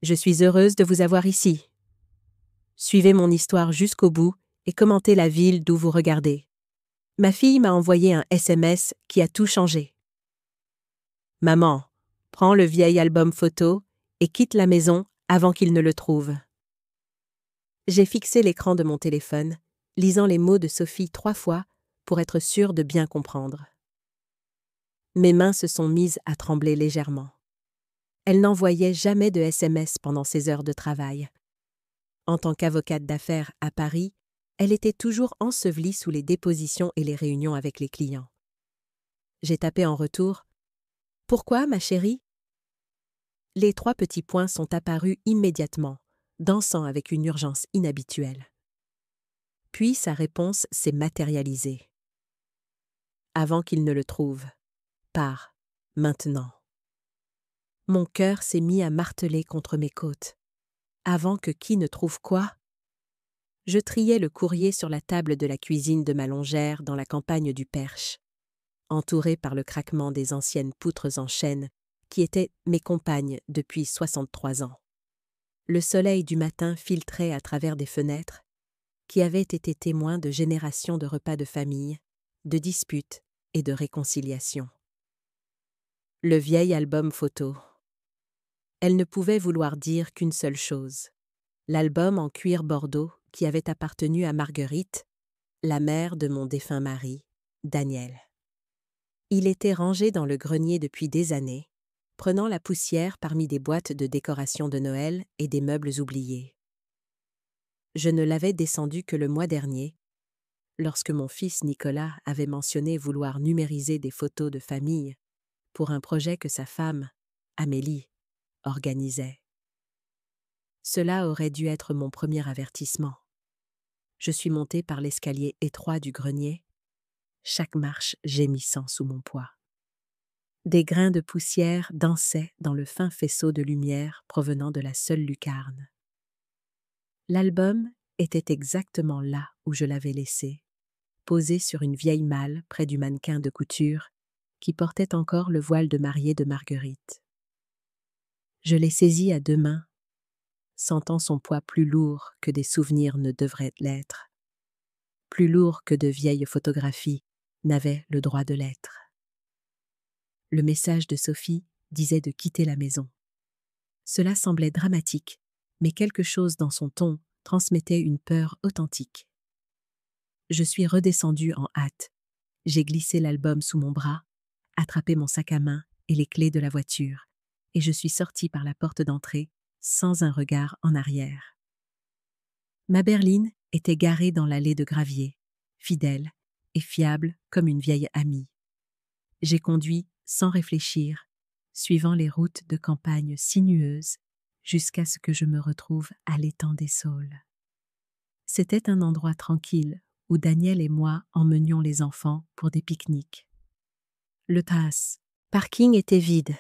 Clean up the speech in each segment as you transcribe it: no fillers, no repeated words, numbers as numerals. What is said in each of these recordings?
Je suis heureuse de vous avoir ici. Suivez mon histoire jusqu'au bout et commentez la ville d'où vous regardez. Ma fille m'a envoyé un SMS qui a tout changé. Maman, prends le vieil album photo et quitte la maison avant qu'il ne le trouve. J'ai fixé l'écran de mon téléphone, lisant les mots de Sophie 3 fois pour être sûre de bien comprendre. Mes mains se sont mises à trembler légèrement. Elle n'envoyait jamais de SMS pendant ses heures de travail. En tant qu'avocate d'affaires à Paris, elle était toujours ensevelie sous les dépositions et les réunions avec les clients. J'ai tapé en retour « Pourquoi, ma chérie ?» Les 3 petits points sont apparus immédiatement, dansant avec une urgence inhabituelle. Puis sa réponse s'est matérialisée. Avant qu'il ne le trouve. Pars, maintenant. Mon cœur s'est mis à marteler contre mes côtes. Avant que qui ne trouve quoi? Je triais le courrier sur la table de la cuisine de ma longère dans la campagne du Perche, entourée par le craquement des anciennes poutres en chêne qui étaient mes compagnes depuis 63 ans. Le soleil du matin filtrait à travers des fenêtres qui avaient été témoins de générations de repas de famille, de disputes et de réconciliations. Le vieil album photo. Elle ne pouvait vouloir dire qu'une seule chose. L'album en cuir bordeaux qui avait appartenu à Marguerite, la mère de mon défunt mari, Daniel. Il était rangé dans le grenier depuis des années, prenant la poussière parmi des boîtes de décoration de Noël et des meubles oubliés. Je ne l'avais descendu que le mois dernier, lorsque mon fils Nicolas avait mentionné vouloir numériser des photos de famille pour un projet que sa femme, Amélie, organisait. Cela aurait dû être mon premier avertissement. Je suis montée par l'escalier étroit du grenier, chaque marche gémissant sous mon poids. Des grains de poussière dansaient dans le fin faisceau de lumière provenant de la seule lucarne. L'album était exactement là où je l'avais laissé, posé sur une vieille malle près du mannequin de couture qui portait encore le voile de mariée de Marguerite. Je l'ai saisi à 2 mains, sentant son poids plus lourd que des souvenirs ne devraient l'être, plus lourd que de vieilles photographies n'avaient le droit de l'être. Le message de Sophie disait de quitter la maison. Cela semblait dramatique, mais quelque chose dans son ton transmettait une peur authentique. Je suis redescendue en hâte. J'ai glissé l'album sous mon bras, attrapé mon sac à main et les clés de la voiture, et je suis sortie par la porte d'entrée, sans un regard en arrière. Ma berline était garée dans l'allée de gravier, fidèle et fiable comme une vieille amie. J'ai conduit sans réfléchir, suivant les routes de campagne sinueuses, jusqu'à ce que je me retrouve à l'étang des Saules. C'était un endroit tranquille où Daniel et moi emmenions les enfants pour des pique-niques. Le parking était vide,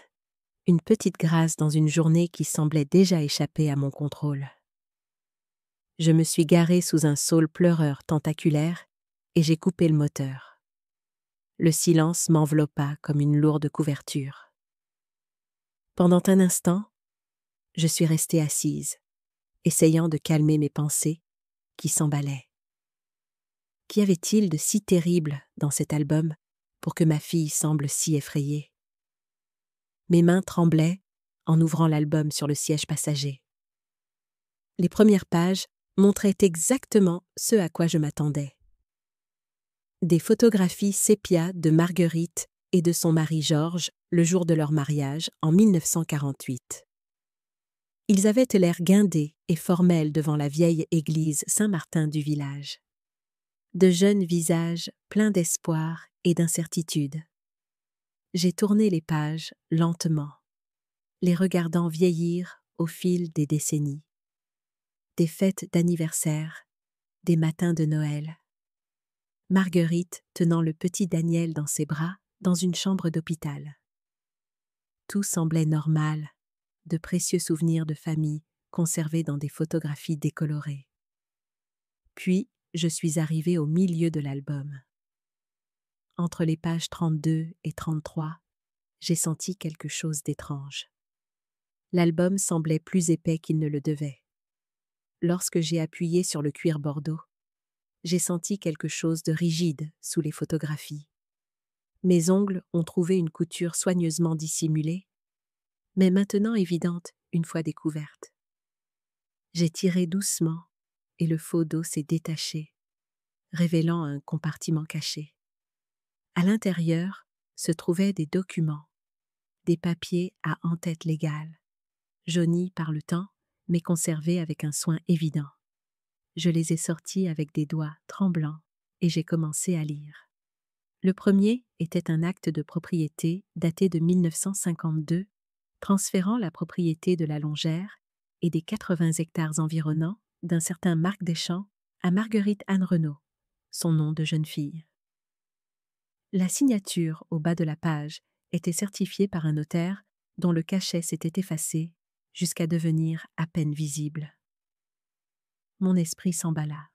une petite grâce dans une journée qui semblait déjà échapper à mon contrôle. Je me suis garée sous un saule pleureur tentaculaire et j'ai coupé le moteur. Le silence m'enveloppa comme une lourde couverture. Pendant un instant, je suis restée assise, essayant de calmer mes pensées qui s'emballaient. Qu'y avait-il de si terrible dans cet album pour que ma fille semble si effrayée? Mes mains tremblaient en ouvrant l'album sur le siège passager. Les premières pages montraient exactement ce à quoi je m'attendais. Des photographies sépia de Marguerite et de son mari Georges le jour de leur mariage en 1948. Ils avaient l'air guindés et formels devant la vieille église Saint-Martin du village. De jeunes visages pleins d'espoir et d'incertitude. J'ai tourné les pages lentement, les regardant vieillir au fil des décennies. Des fêtes d'anniversaire, des matins de Noël. Marguerite tenant le petit Daniel dans ses bras dans une chambre d'hôpital. Tout semblait normal, de précieux souvenirs de famille conservés dans des photographies décolorées. Puis, je suis arrivée au milieu de l'album. Entre les pages 32 et 33, j'ai senti quelque chose d'étrange. L'album semblait plus épais qu'il ne le devait. Lorsque j'ai appuyé sur le cuir bordeaux, j'ai senti quelque chose de rigide sous les photographies. Mes ongles ont trouvé une couture soigneusement dissimulée, mais maintenant évidente une fois découverte. J'ai tiré doucement et le faux dos s'est détaché, révélant un compartiment caché. À l'intérieur se trouvaient des documents, des papiers à en-tête légale, jaunis par le temps, mais conservés avec un soin évident. Je les ai sortis avec des doigts tremblants et j'ai commencé à lire. Le premier était un acte de propriété daté de 1952, transférant la propriété de la Longère et des 80 hectares environnants d'un certain Marc Deschamps à Marguerite Anne Renaud, son nom de jeune fille. La signature au bas de la page était certifiée par un notaire dont le cachet s'était effacé jusqu'à devenir à peine visible. Mon esprit s'emballa.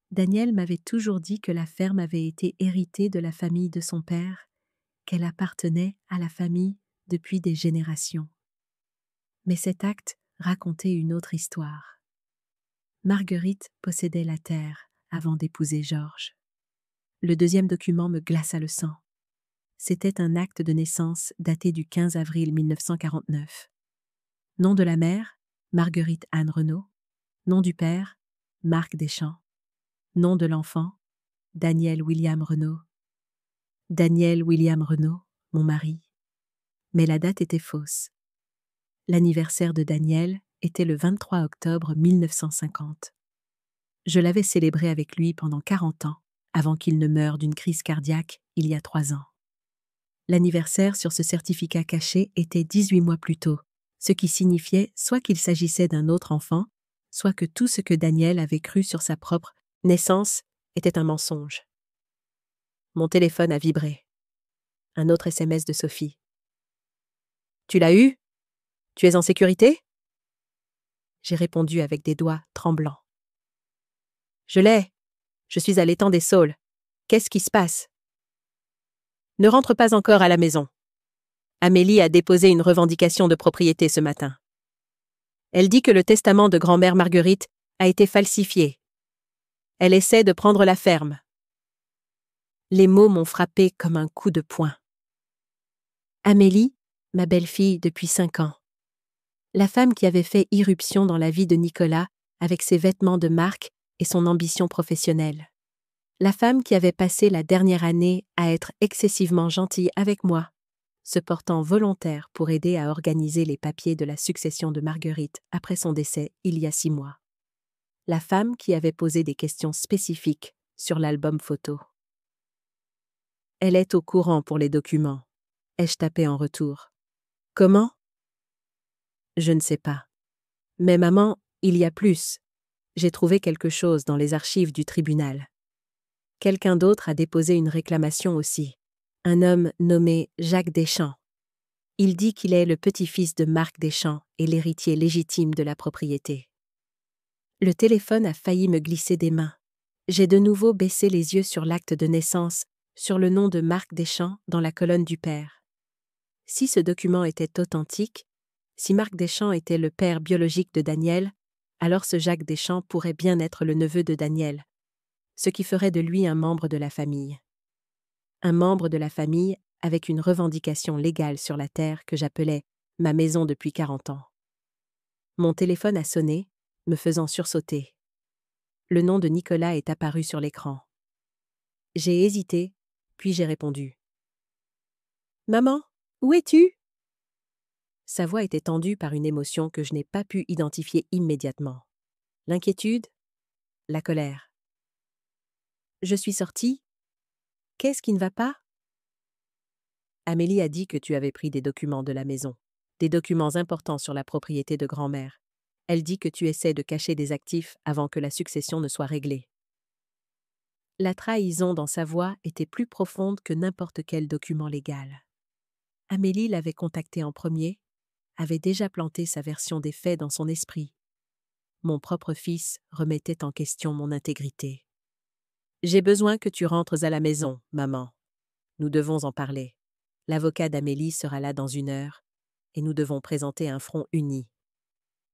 Daniel m'avait toujours dit que la ferme avait été héritée de la famille de son père, qu'elle appartenait à la famille depuis des générations. Mais cet acte racontait une autre histoire. Marguerite possédait la terre avant d'épouser Georges. Le deuxième document me glaça le sang. C'était un acte de naissance daté du 15 avril 1949. Nom de la mère, Marguerite Anne Renaud. Nom du père, Marc Deschamps. Nom de l'enfant, Daniel William Renaud. Daniel William Renaud, mon mari. Mais la date était fausse. L'anniversaire de Daniel était le 23 octobre 1950. Je l'avais célébré avec lui pendant 40 ans, avant qu'il ne meure d'une crise cardiaque il y a 3 ans. L'anniversaire sur ce certificat caché était 18 mois plus tôt, ce qui signifiait soit qu'il s'agissait d'un autre enfant, soit que tout ce que Daniel avait cru sur sa propre naissance était un mensonge. Mon téléphone a vibré. Un autre SMS de Sophie. « Tu l'as eu ? Tu es en sécurité ?» J'ai répondu avec des doigts tremblants. « Je l'ai. Je suis à l'étang des Saules. Qu'est-ce qui se passe ? » « Ne rentre pas encore à la maison. Amélie a déposé une revendication de propriété ce matin. Elle dit que le testament de grand-mère Marguerite a été falsifié. Elle essaie de prendre la ferme. » Les mots m'ont frappé comme un coup de poing. Amélie, ma belle-fille depuis 5 ans. La femme qui avait fait irruption dans la vie de Nicolas avec ses vêtements de marque et son ambition professionnelle. La femme qui avait passé la dernière année à être excessivement gentille avec moi, se portant volontaire pour aider à organiser les papiers de la succession de Marguerite après son décès il y a 6 mois. La femme qui avait posé des questions spécifiques sur l'album photo. Elle est au courant pour les documents, ai-je tapé en retour. Comment ? Je ne sais pas. Mais maman, il y a plus. J'ai trouvé quelque chose dans les archives du tribunal. Quelqu'un d'autre a déposé une réclamation aussi. Un homme nommé Jacques Deschamps. Il dit qu'il est le petit-fils de Marc Deschamps et l'héritier légitime de la propriété. Le téléphone a failli me glisser des mains. J'ai de nouveau baissé les yeux sur l'acte de naissance, sur le nom de Marc Deschamps dans la colonne du père. Si ce document était authentique, si Marc Deschamps était le père biologique de Daniel, alors ce Jacques Deschamps pourrait bien être le neveu de Daniel, ce qui ferait de lui un membre de la famille. Un membre de la famille avec une revendication légale sur la terre que j'appelais ma maison depuis 40 ans. Mon téléphone a sonné, me faisant sursauter. Le nom de Nicolas est apparu sur l'écran. J'ai hésité, puis j'ai répondu. « Maman, où es-tu » Sa voix était tendue par une émotion que je n'ai pas pu identifier immédiatement. L'inquiétude, la colère. Je suis sortie. Qu'est-ce qui ne va pas ? Amélie a dit que tu avais pris des documents de la maison, des documents importants sur la propriété de grand-mère. Elle dit que tu essaies de cacher des actifs avant que la succession ne soit réglée. La trahison dans sa voix était plus profonde que n'importe quel document légal. Amélie l'avait contacté en premier, avait déjà planté sa version des faits dans son esprit. Mon propre fils remettait en question mon intégrité. « J'ai besoin que tu rentres à la maison, maman. Nous devons en parler. L'avocat d'Amélie sera là dans 1 heure. et nous devons présenter un front uni.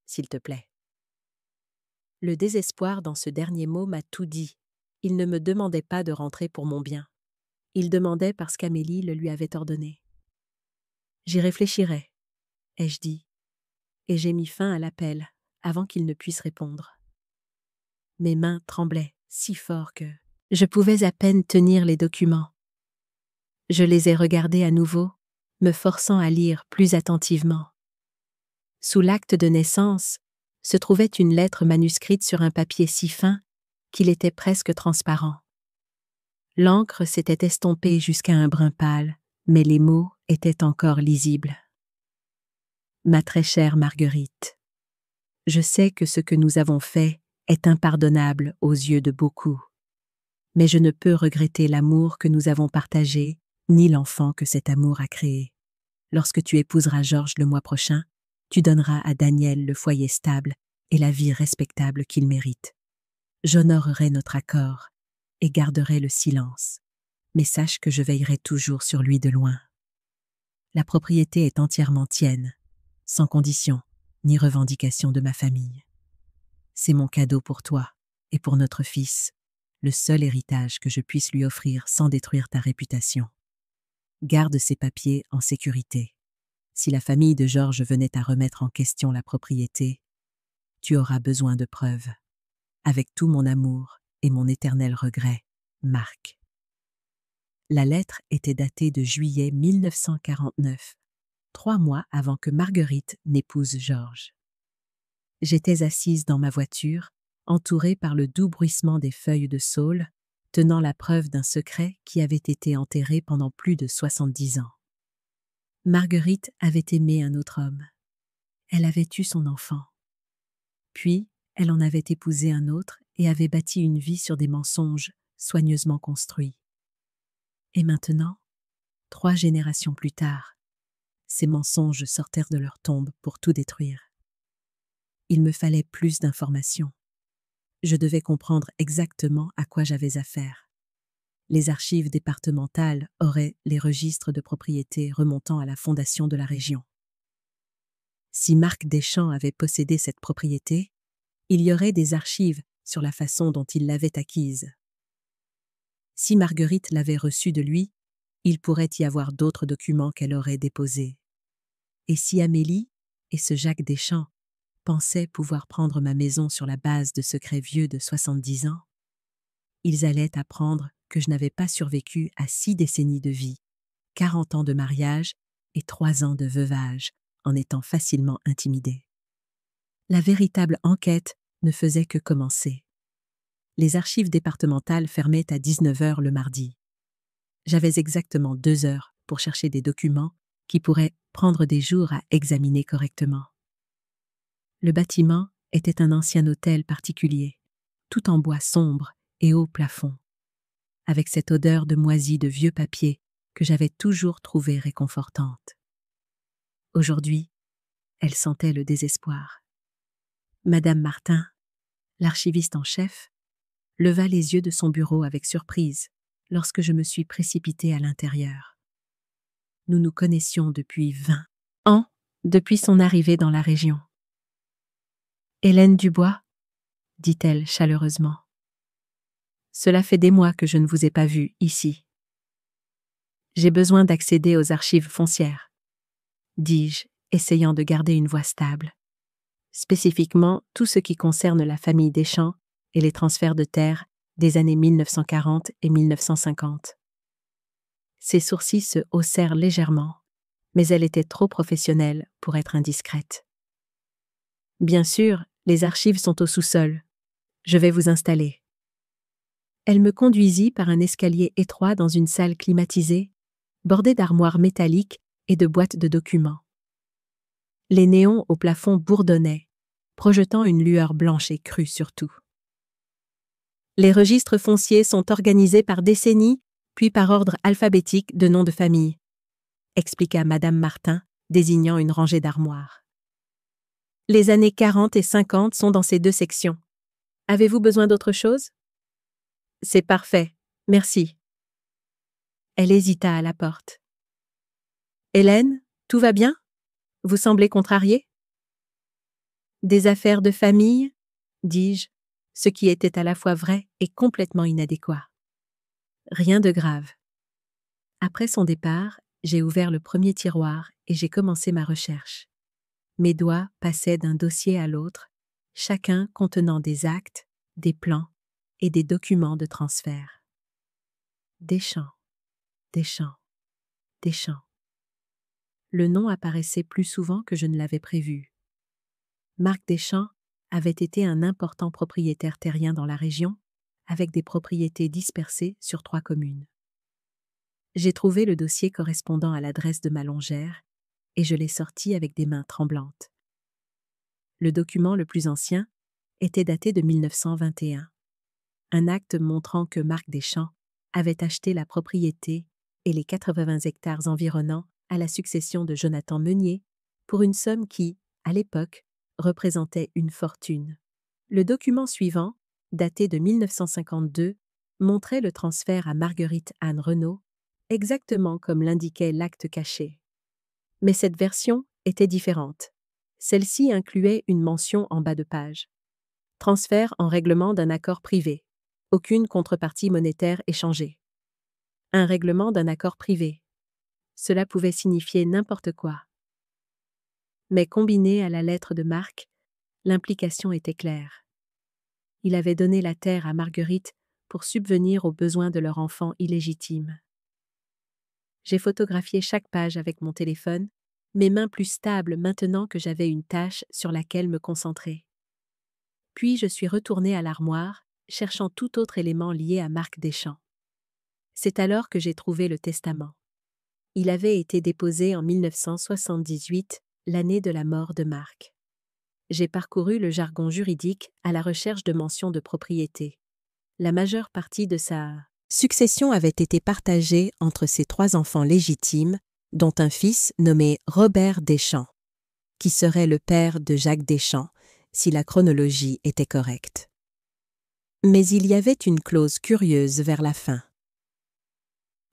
S'il te plaît. Le désespoir dans ce dernier mot m'a tout dit. Il ne me demandait pas de rentrer pour mon bien. Il demandait parce qu'Amélie le lui avait ordonné. J'y réfléchirai, ai-je dit, et j'ai mis fin à l'appel avant qu'il ne puisse répondre. Mes mains tremblaient si fort que je pouvais à peine tenir les documents. Je les ai regardés à nouveau, me forçant à lire plus attentivement. Sous l'acte de naissance se trouvait une lettre manuscrite sur un papier si fin qu'il était presque transparent. L'encre s'était estompée jusqu'à un brun pâle, mais les mots étaient encore lisibles. Ma très chère Marguerite, je sais que ce que nous avons fait est impardonnable aux yeux de beaucoup, mais je ne peux regretter l'amour que nous avons partagé, ni l'enfant que cet amour a créé. Lorsque tu épouseras Georges le mois prochain, tu donneras à Daniel le foyer stable et la vie respectable qu'il mérite. J'honorerai notre accord et garderai le silence, mais sache que je veillerai toujours sur lui de loin. La propriété est entièrement tienne, sans condition ni revendication de ma famille. C'est mon cadeau pour toi et pour notre fils, le seul héritage que je puisse lui offrir sans détruire ta réputation. Garde ces papiers en sécurité. Si la famille de Georges venait à remettre en question la propriété, tu auras besoin de preuves. Avec tout mon amour et mon éternel regret, Marc. La lettre était datée de juillet 1949, 3 mois avant que Marguerite n'épouse Georges. J'étais assise dans ma voiture, entourée par le doux bruissement des feuilles de saule, tenant la preuve d'un secret qui avait été enterré pendant plus de 70 ans. Marguerite avait aimé un autre homme. Elle avait eu son enfant. Puis, elle en avait épousé un autre et avait bâti une vie sur des mensonges soigneusement construits. Et maintenant, 3 générations plus tard, ces mensonges sortirent de leur tombe pour tout détruire. Il me fallait plus d'informations. Je devais comprendre exactement à quoi j'avais affaire. Les archives départementales auraient les registres de propriété remontant à la fondation de la région. Si Marc Deschamps avait possédé cette propriété, il y aurait des archives sur la façon dont il l'avait acquise. Si Marguerite l'avait reçue de lui, il pourrait y avoir d'autres documents qu'elle aurait déposés. Et si Amélie et ce Jacques Deschamps pensaient pouvoir prendre ma maison sur la base de secrets vieux de 70 ans, ils allaient apprendre que je n'avais pas survécu à 6 décennies de vie, 40 ans de mariage et 3 ans de veuvage, en étant facilement intimidée. La véritable enquête ne faisait que commencer. Les archives départementales fermaient à 19h le mardi. J'avais exactement 2 heures pour chercher des documents qui pourraient prendre des jours à examiner correctement. Le bâtiment était un ancien hôtel particulier, tout en bois sombre et haut plafond, avec cette odeur de moisi de vieux papier que j'avais toujours trouvée réconfortante. Aujourd'hui, elle sentait le désespoir. Madame Martin, l'archiviste en chef, leva les yeux de son bureau avec surprise lorsque je me suis précipitée à l'intérieur. Nous nous connaissions depuis 20 ans, depuis son arrivée dans la région. « Hélène Dubois ?» dit-elle chaleureusement. « Cela fait des mois que je ne vous ai pas vue ici. J'ai besoin d'accéder aux archives foncières, » dis-je, essayant de garder une voix stable. Spécifiquement tout ce qui concerne la famille Deschamps et les transferts de terres des années 1940 et 1950. Ses sourcils se haussèrent légèrement, mais elle était trop professionnelle pour être indiscrète. Bien sûr, les archives sont au sous-sol. Je vais vous installer. Elle me conduisit par un escalier étroit dans une salle climatisée, bordée d'armoires métalliques et de boîtes de documents. Les néons au plafond bourdonnaient, projetant une lueur blanche et crue sur tout. Les registres fonciers sont organisés par décennies, puis par ordre alphabétique de noms de famille, expliqua Madame Martin, désignant une rangée d'armoires. Les années 40 et 50 sont dans ces 2 sections. Avez-vous besoin d'autre chose? C'est parfait, merci. Elle hésita à la porte. Hélène, tout va bien? Vous semblez contrarié? Des affaires de famille? Dis-je, ce qui était à la fois vrai et complètement inadéquat. Rien de grave. Après son départ, j'ai ouvert le premier tiroir et j'ai commencé ma recherche. Mes doigts passaient d'un dossier à l'autre, chacun contenant des actes, des plans et des documents de transfert. Deschamps, Deschamps, Deschamps. Le nom apparaissait plus souvent que je ne l'avais prévu. Marc Deschamps avait été un important propriétaire terrien dans la région, avec des propriétés dispersées sur 3 communes. J'ai trouvé le dossier correspondant à l'adresse de ma longère et je l'ai sorti avec des mains tremblantes. Le document le plus ancien était daté de 1921. Un acte montrant que Marc Deschamps avait acheté la propriété et les 80 hectares environnants à la succession de Jonathan Meunier pour une somme qui, à l'époque, représentait une fortune. Le document suivant, daté de 1952, montrait le transfert à Marguerite Anne Renaud, exactement comme l'indiquait l'acte caché. Mais cette version était différente. Celle-ci incluait une mention en bas de page. Transfert en règlement d'un accord privé. Aucune contrepartie monétaire échangée. Un règlement d'un accord privé. Cela pouvait signifier n'importe quoi. Mais combiné à la lettre de Marc, l'implication était claire. Il avait donné la terre à Marguerite pour subvenir aux besoins de leur enfant illégitime. J'ai photographié chaque page avec mon téléphone, mes mains plus stables maintenant que j'avais une tâche sur laquelle me concentrer. Puis je suis retournée à l'armoire, cherchant tout autre élément lié à Marc Deschamps. C'est alors que j'ai trouvé le testament. Il avait été déposé en 1978, l'année de la mort de Marc. J'ai parcouru le jargon juridique à la recherche de mentions de propriété. La majeure partie de sa succession avait été partagée entre ses 3 enfants légitimes, dont un fils nommé Robert Deschamps, qui serait le père de Jacques Deschamps, si la chronologie était correcte. Mais il y avait une clause curieuse vers la fin.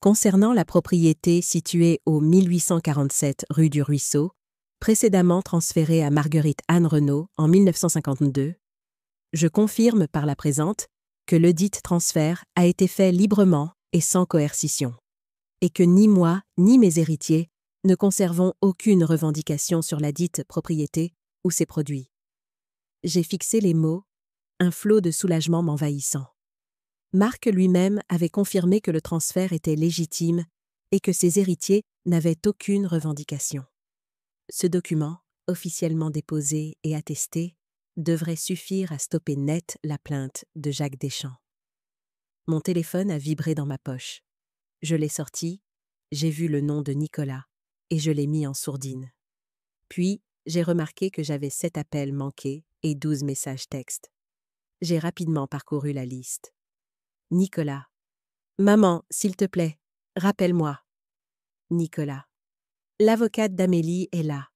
Concernant la propriété située au 1847 rue du Ruisseau, précédemment transférée à Marguerite Anne Renaud en 1952, je confirme par la présente que ledit transfert a été fait librement et sans coercition, et que ni moi ni mes héritiers ne conservons aucune revendication sur la dite propriété ou ses produits. J'ai fixé les mots, un flot de soulagement m'envahissant. Marc lui-même avait confirmé que le transfert était légitime et que ses héritiers n'avaient aucune revendication. Ce document, officiellement déposé et attesté, devrait suffire à stopper net la plainte de Jacques Deschamps. Mon téléphone a vibré dans ma poche. Je l'ai sorti, j'ai vu le nom de Nicolas et je l'ai mis en sourdine. Puis, j'ai remarqué que j'avais 7 appels manqués et 12 messages textes. J'ai rapidement parcouru la liste. Nicolas. Maman, s'il te plaît, rappelle-moi. Nicolas. L'avocate d'Amélie est là.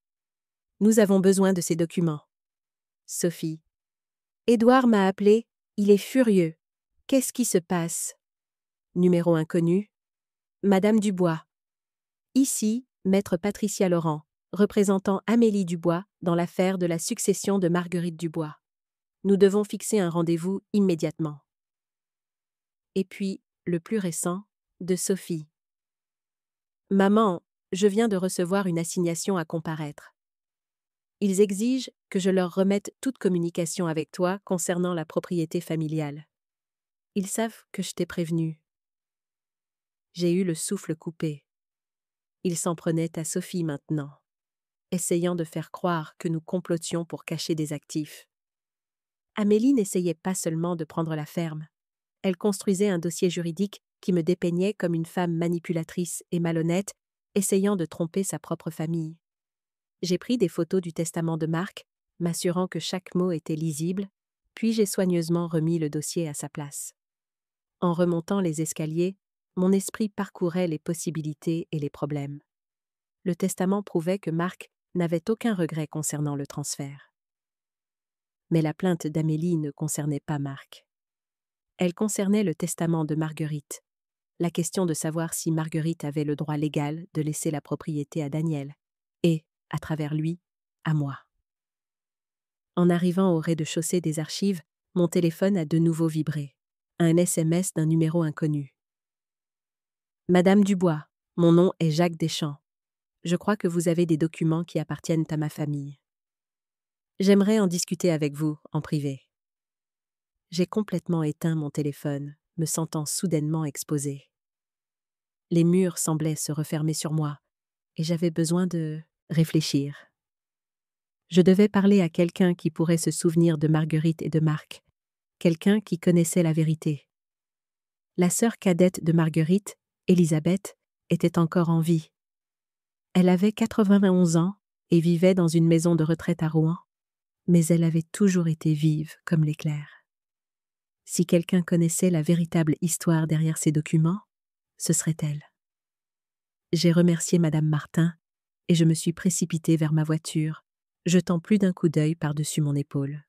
Nous avons besoin de ces documents. Sophie. Édouard m'a appelé, il est furieux. Qu'est-ce qui se passe? Numéro inconnu. Madame Dubois. Ici, maître Patricia Laurent, représentant Amélie Dubois dans l'affaire de la succession de Marguerite Dubois. Nous devons fixer un rendez-vous immédiatement. Et puis, le plus récent, de Sophie. Maman, je viens de recevoir une assignation à comparaître. Ils exigent que je leur remette toute communication avec toi concernant la propriété familiale. Ils savent que je t'ai prévenu. J'ai eu le souffle coupé. Ils s'en prenaient à Sophie maintenant, essayant de faire croire que nous complotions pour cacher des actifs. Amélie n'essayait pas seulement de prendre la ferme. Elle construisait un dossier juridique qui me dépeignait comme une femme manipulatrice et malhonnête, essayant de tromper sa propre famille. J'ai pris des photos du testament de Marc, m'assurant que chaque mot était lisible, puis j'ai soigneusement remis le dossier à sa place. En remontant les escaliers, mon esprit parcourait les possibilités et les problèmes. Le testament prouvait que Marc n'avait aucun regret concernant le transfert. Mais la plainte d'Amélie ne concernait pas Marc. Elle concernait le testament de Marguerite, la question de savoir si Marguerite avait le droit légal de laisser la propriété à Daniel, et, à travers lui, à moi. En arrivant au rez-de-chaussée des archives, mon téléphone a de nouveau vibré. Un SMS d'un numéro inconnu. Madame Dubois, mon nom est Jacques Deschamps. Je crois que vous avez des documents qui appartiennent à ma famille. J'aimerais en discuter avec vous, en privé. J'ai complètement éteint mon téléphone, me sentant soudainement exposée. Les murs semblaient se refermer sur moi, et j'avais besoin de réfléchir. Je devais parler à quelqu'un qui pourrait se souvenir de Marguerite et de Marc, quelqu'un qui connaissait la vérité. La sœur cadette de Marguerite, Elisabeth, était encore en vie. Elle avait 91 ans et vivait dans une maison de retraite à Rouen, mais elle avait toujours été vive comme l'éclair. Si quelqu'un connaissait la véritable histoire derrière ces documents, ce serait elle. J'ai remercié Madame Martin et je me suis précipitée vers ma voiture, jetant plus d'un coup d'œil par-dessus mon épaule.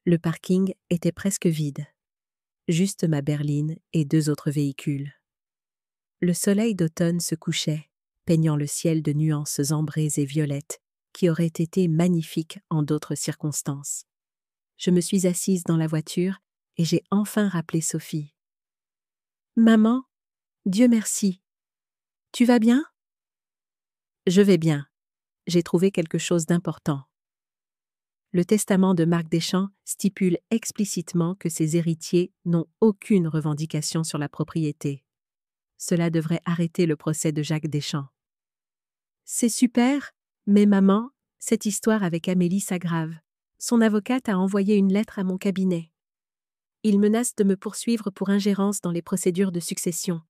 Le parking était presque vide. Juste ma berline et 2 autres véhicules. Le soleil d'automne se couchait, peignant le ciel de nuances ambrées et violettes qui auraient été magnifiques en d'autres circonstances. Je me suis assise dans la voiture et j'ai enfin rappelé Sophie. « Maman, Dieu merci. Tu vas bien ?»« Je vais bien. J'ai trouvé quelque chose d'important. » Le testament de Marc Deschamps stipule explicitement que ses héritiers n'ont aucune revendication sur la propriété. Cela devrait arrêter le procès de Jacques Deschamps. C'est super, mais maman, cette histoire avec Amélie s'aggrave. Son avocate a envoyé une lettre à mon cabinet. Ils menacent de me poursuivre pour ingérence dans les procédures de succession.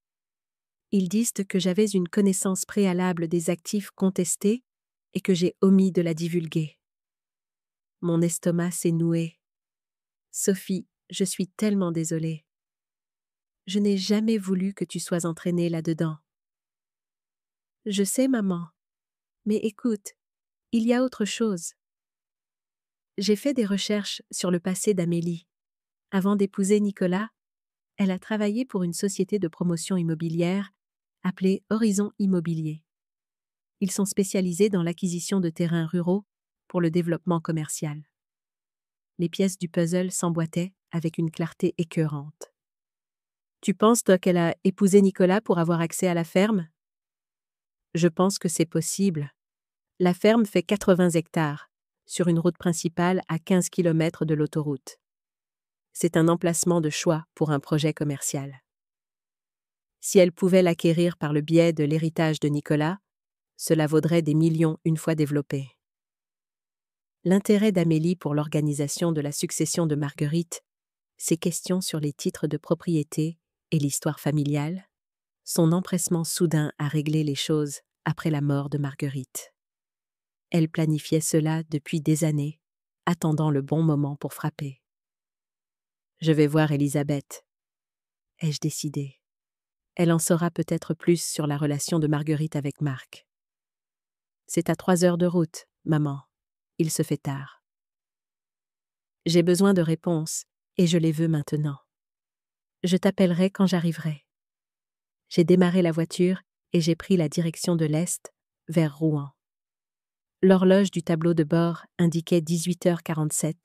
Ils disent que j'avais une connaissance préalable des actifs contestés et que j'ai omis de la divulguer. Mon estomac s'est noué. Sophie, je suis tellement désolée. Je n'ai jamais voulu que tu sois entraînée là-dedans. Je sais, maman. Mais écoute, il y a autre chose. J'ai fait des recherches sur le passé d'Amélie. Avant d'épouser Nicolas, elle a travaillé pour une société de promotion immobilière appelée Horizon Immobilier. Ils sont spécialisés dans l'acquisition de terrains ruraux pour le développement commercial. Les pièces du puzzle s'emboîtaient avec une clarté écœurante. Tu penses, toi, qu'elle a épousé Nicolas pour avoir accès à la ferme? Je pense que c'est possible. La ferme fait 80 hectares, sur une route principale à 15 km de l'autoroute. C'est un emplacement de choix pour un projet commercial. Si elle pouvait l'acquérir par le biais de l'héritage de Nicolas, cela vaudrait des millions une fois développé. L'intérêt d'Amélie pour l'organisation de la succession de Marguerite, ses questions sur les titres de propriété et l'histoire familiale, son empressement soudain à régler les choses après la mort de Marguerite. Elle planifiait cela depuis des années, attendant le bon moment pour frapper. Je vais voir Elisabeth, ai-je décidé. Elle en saura peut-être plus sur la relation de Marguerite avec Marc. C'est à 3 heures de route, maman. Il se fait tard. J'ai besoin de réponses, et je les veux maintenant. Je t'appellerai quand j'arriverai. J'ai démarré la voiture et j'ai pris la direction de l'est, vers Rouen. L'horloge du tableau de bord indiquait 18h47.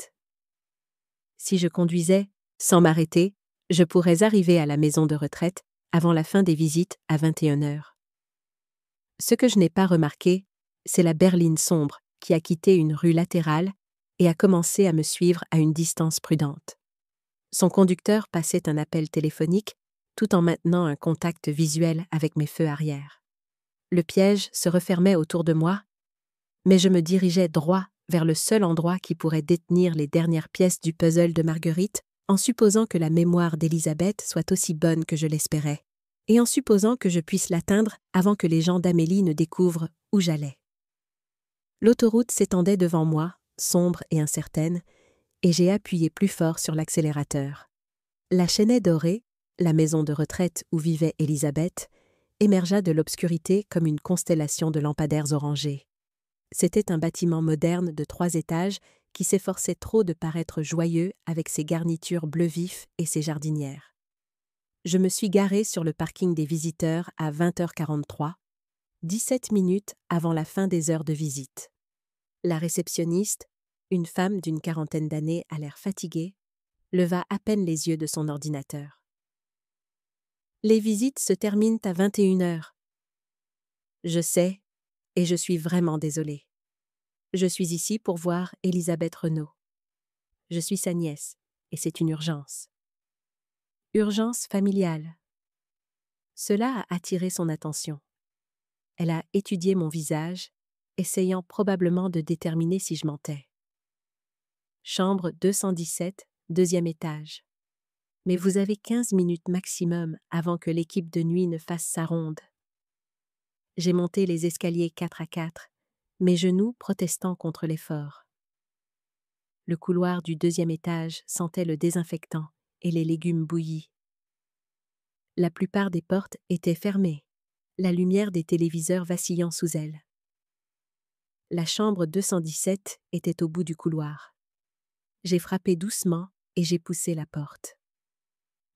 Si je conduisais, sans m'arrêter, je pourrais arriver à la maison de retraite avant la fin des visites à 21h. Ce que je n'ai pas remarqué, c'est la berline sombre qui a quitté une rue latérale et a commencé à me suivre à une distance prudente. Son conducteur passait un appel téléphonique tout en maintenant un contact visuel avec mes feux arrière. Le piège se refermait autour de moi, mais je me dirigeais droit vers le seul endroit qui pourrait détenir les dernières pièces du puzzle de Marguerite, en supposant que la mémoire d'Elisabeth soit aussi bonne que je l'espérais, et en supposant que je puisse l'atteindre avant que les gens d'Amélie ne découvrent où j'allais. L'autoroute s'étendait devant moi, sombre et incertaine, et j'ai appuyé plus fort sur l'accélérateur. La Chênaie dorée, la maison de retraite où vivait Elisabeth, émergea de l'obscurité comme une constellation de lampadaires orangés. C'était un bâtiment moderne de 3 étages qui s'efforçait trop de paraître joyeux avec ses garnitures bleu vif et ses jardinières. Je me suis garée sur le parking des visiteurs à 20h43, 17 minutes avant la fin des heures de visite. La réceptionniste, une femme d'une quarantaine d'années à l'air fatiguée, leva à peine les yeux de son ordinateur. Les visites se terminent à 21 heures. Je sais, et je suis vraiment désolée. Je suis ici pour voir Elisabeth Renaud. Je suis sa nièce, et c'est une urgence. Urgence familiale. Cela a attiré son attention. Elle a étudié mon visage, essayant probablement de déterminer si je mentais. Chambre 217, deuxième étage. Mais vous avez 15 minutes maximum avant que l'équipe de nuit ne fasse sa ronde. J'ai monté les escaliers 4 à 4, mes genoux protestant contre l'effort. Le couloir du deuxième étage sentait le désinfectant et les légumes bouillis. La plupart des portes étaient fermées, la lumière des téléviseurs vacillant sous elles. La chambre 217 était au bout du couloir. J'ai frappé doucement et j'ai poussé la porte.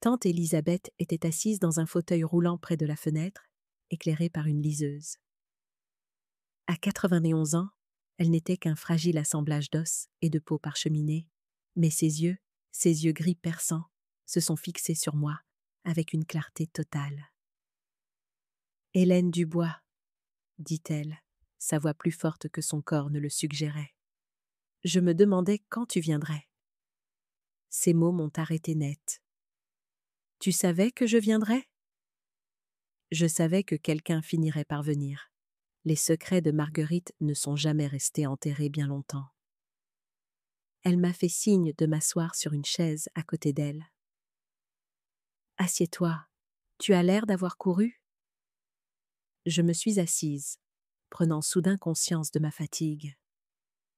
Tante Elisabeth était assise dans un fauteuil roulant près de la fenêtre, éclairée par une liseuse. À 91 ans, elle n'était qu'un fragile assemblage d'os et de peau parcheminée, mais ses yeux gris perçants, se sont fixés sur moi avec une clarté totale. « Hélène Dubois », dit-elle, sa voix plus forte que son corps ne le suggérait. « Je me demandais quand tu viendrais. » Ces mots m'ont arrêté net. « Tu savais que je viendrais ?» Je savais que quelqu'un finirait par venir. Les secrets de Marguerite ne sont jamais restés enterrés bien longtemps. Elle m'a fait signe de m'asseoir sur une chaise à côté d'elle. « Assieds-toi, tu as l'air d'avoir couru ?» Je me suis assise, prenant soudain conscience de ma fatigue.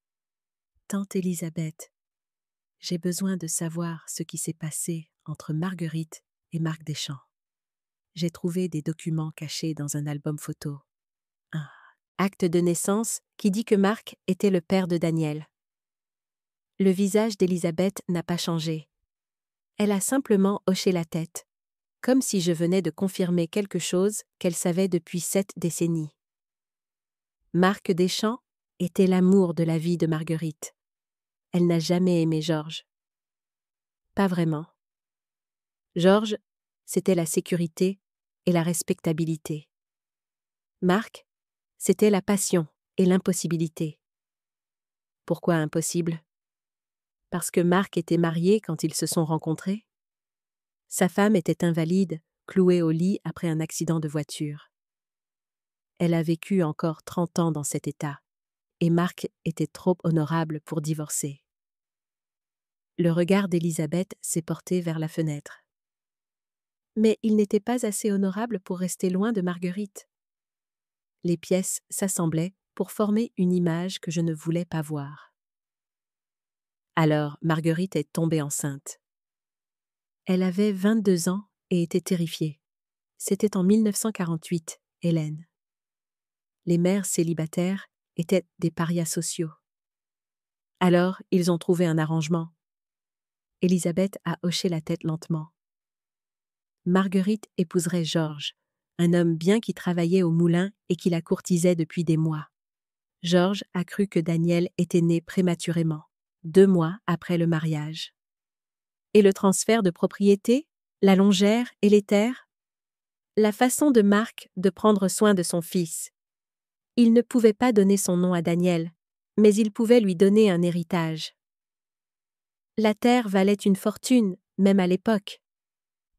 « Tante Elisabeth, j'ai besoin de savoir ce qui s'est passé entre Marguerite et Marc Deschamps. J'ai trouvé des documents cachés dans un album photo. Un acte de naissance qui dit que Marc était le père de Daniel. » Le visage d'Elisabeth n'a pas changé. Elle a simplement hoché la tête, comme si je venais de confirmer quelque chose qu'elle savait depuis 7 décennies. Marc Deschamps était l'amour de la vie de Marguerite. Elle n'a jamais aimé Georges. Pas vraiment. Georges, c'était la sécurité et la respectabilité. Marc, c'était la passion et l'impossibilité. Pourquoi impossible ? Parce que Marc était marié quand ils se sont rencontrés. Sa femme était invalide, clouée au lit après un accident de voiture. Elle a vécu encore 30 ans dans cet état, et Marc était trop honorable pour divorcer. Le regard d'Elisabeth s'est porté vers la fenêtre. Mais il n'était pas assez honorable pour rester loin de Marguerite. Les pièces s'assemblaient pour former une image que je ne voulais pas voir. Alors Marguerite est tombée enceinte. Elle avait 22 ans et était terrifiée. C'était en 1948, Hélène. Les mères célibataires étaient des parias sociaux. Alors, ils ont trouvé un arrangement. Elisabeth a hoché la tête lentement. Marguerite épouserait Georges, un homme bien qui travaillait au moulin et qui la courtisait depuis des mois. Georges a cru que Daniel était né prématurément, 2 mois après le mariage. Et le transfert de propriété, la longère et les terres ? La façon de Marc de prendre soin de son fils. Il ne pouvait pas donner son nom à Daniel, mais il pouvait lui donner un héritage. La terre valait une fortune, même à l'époque.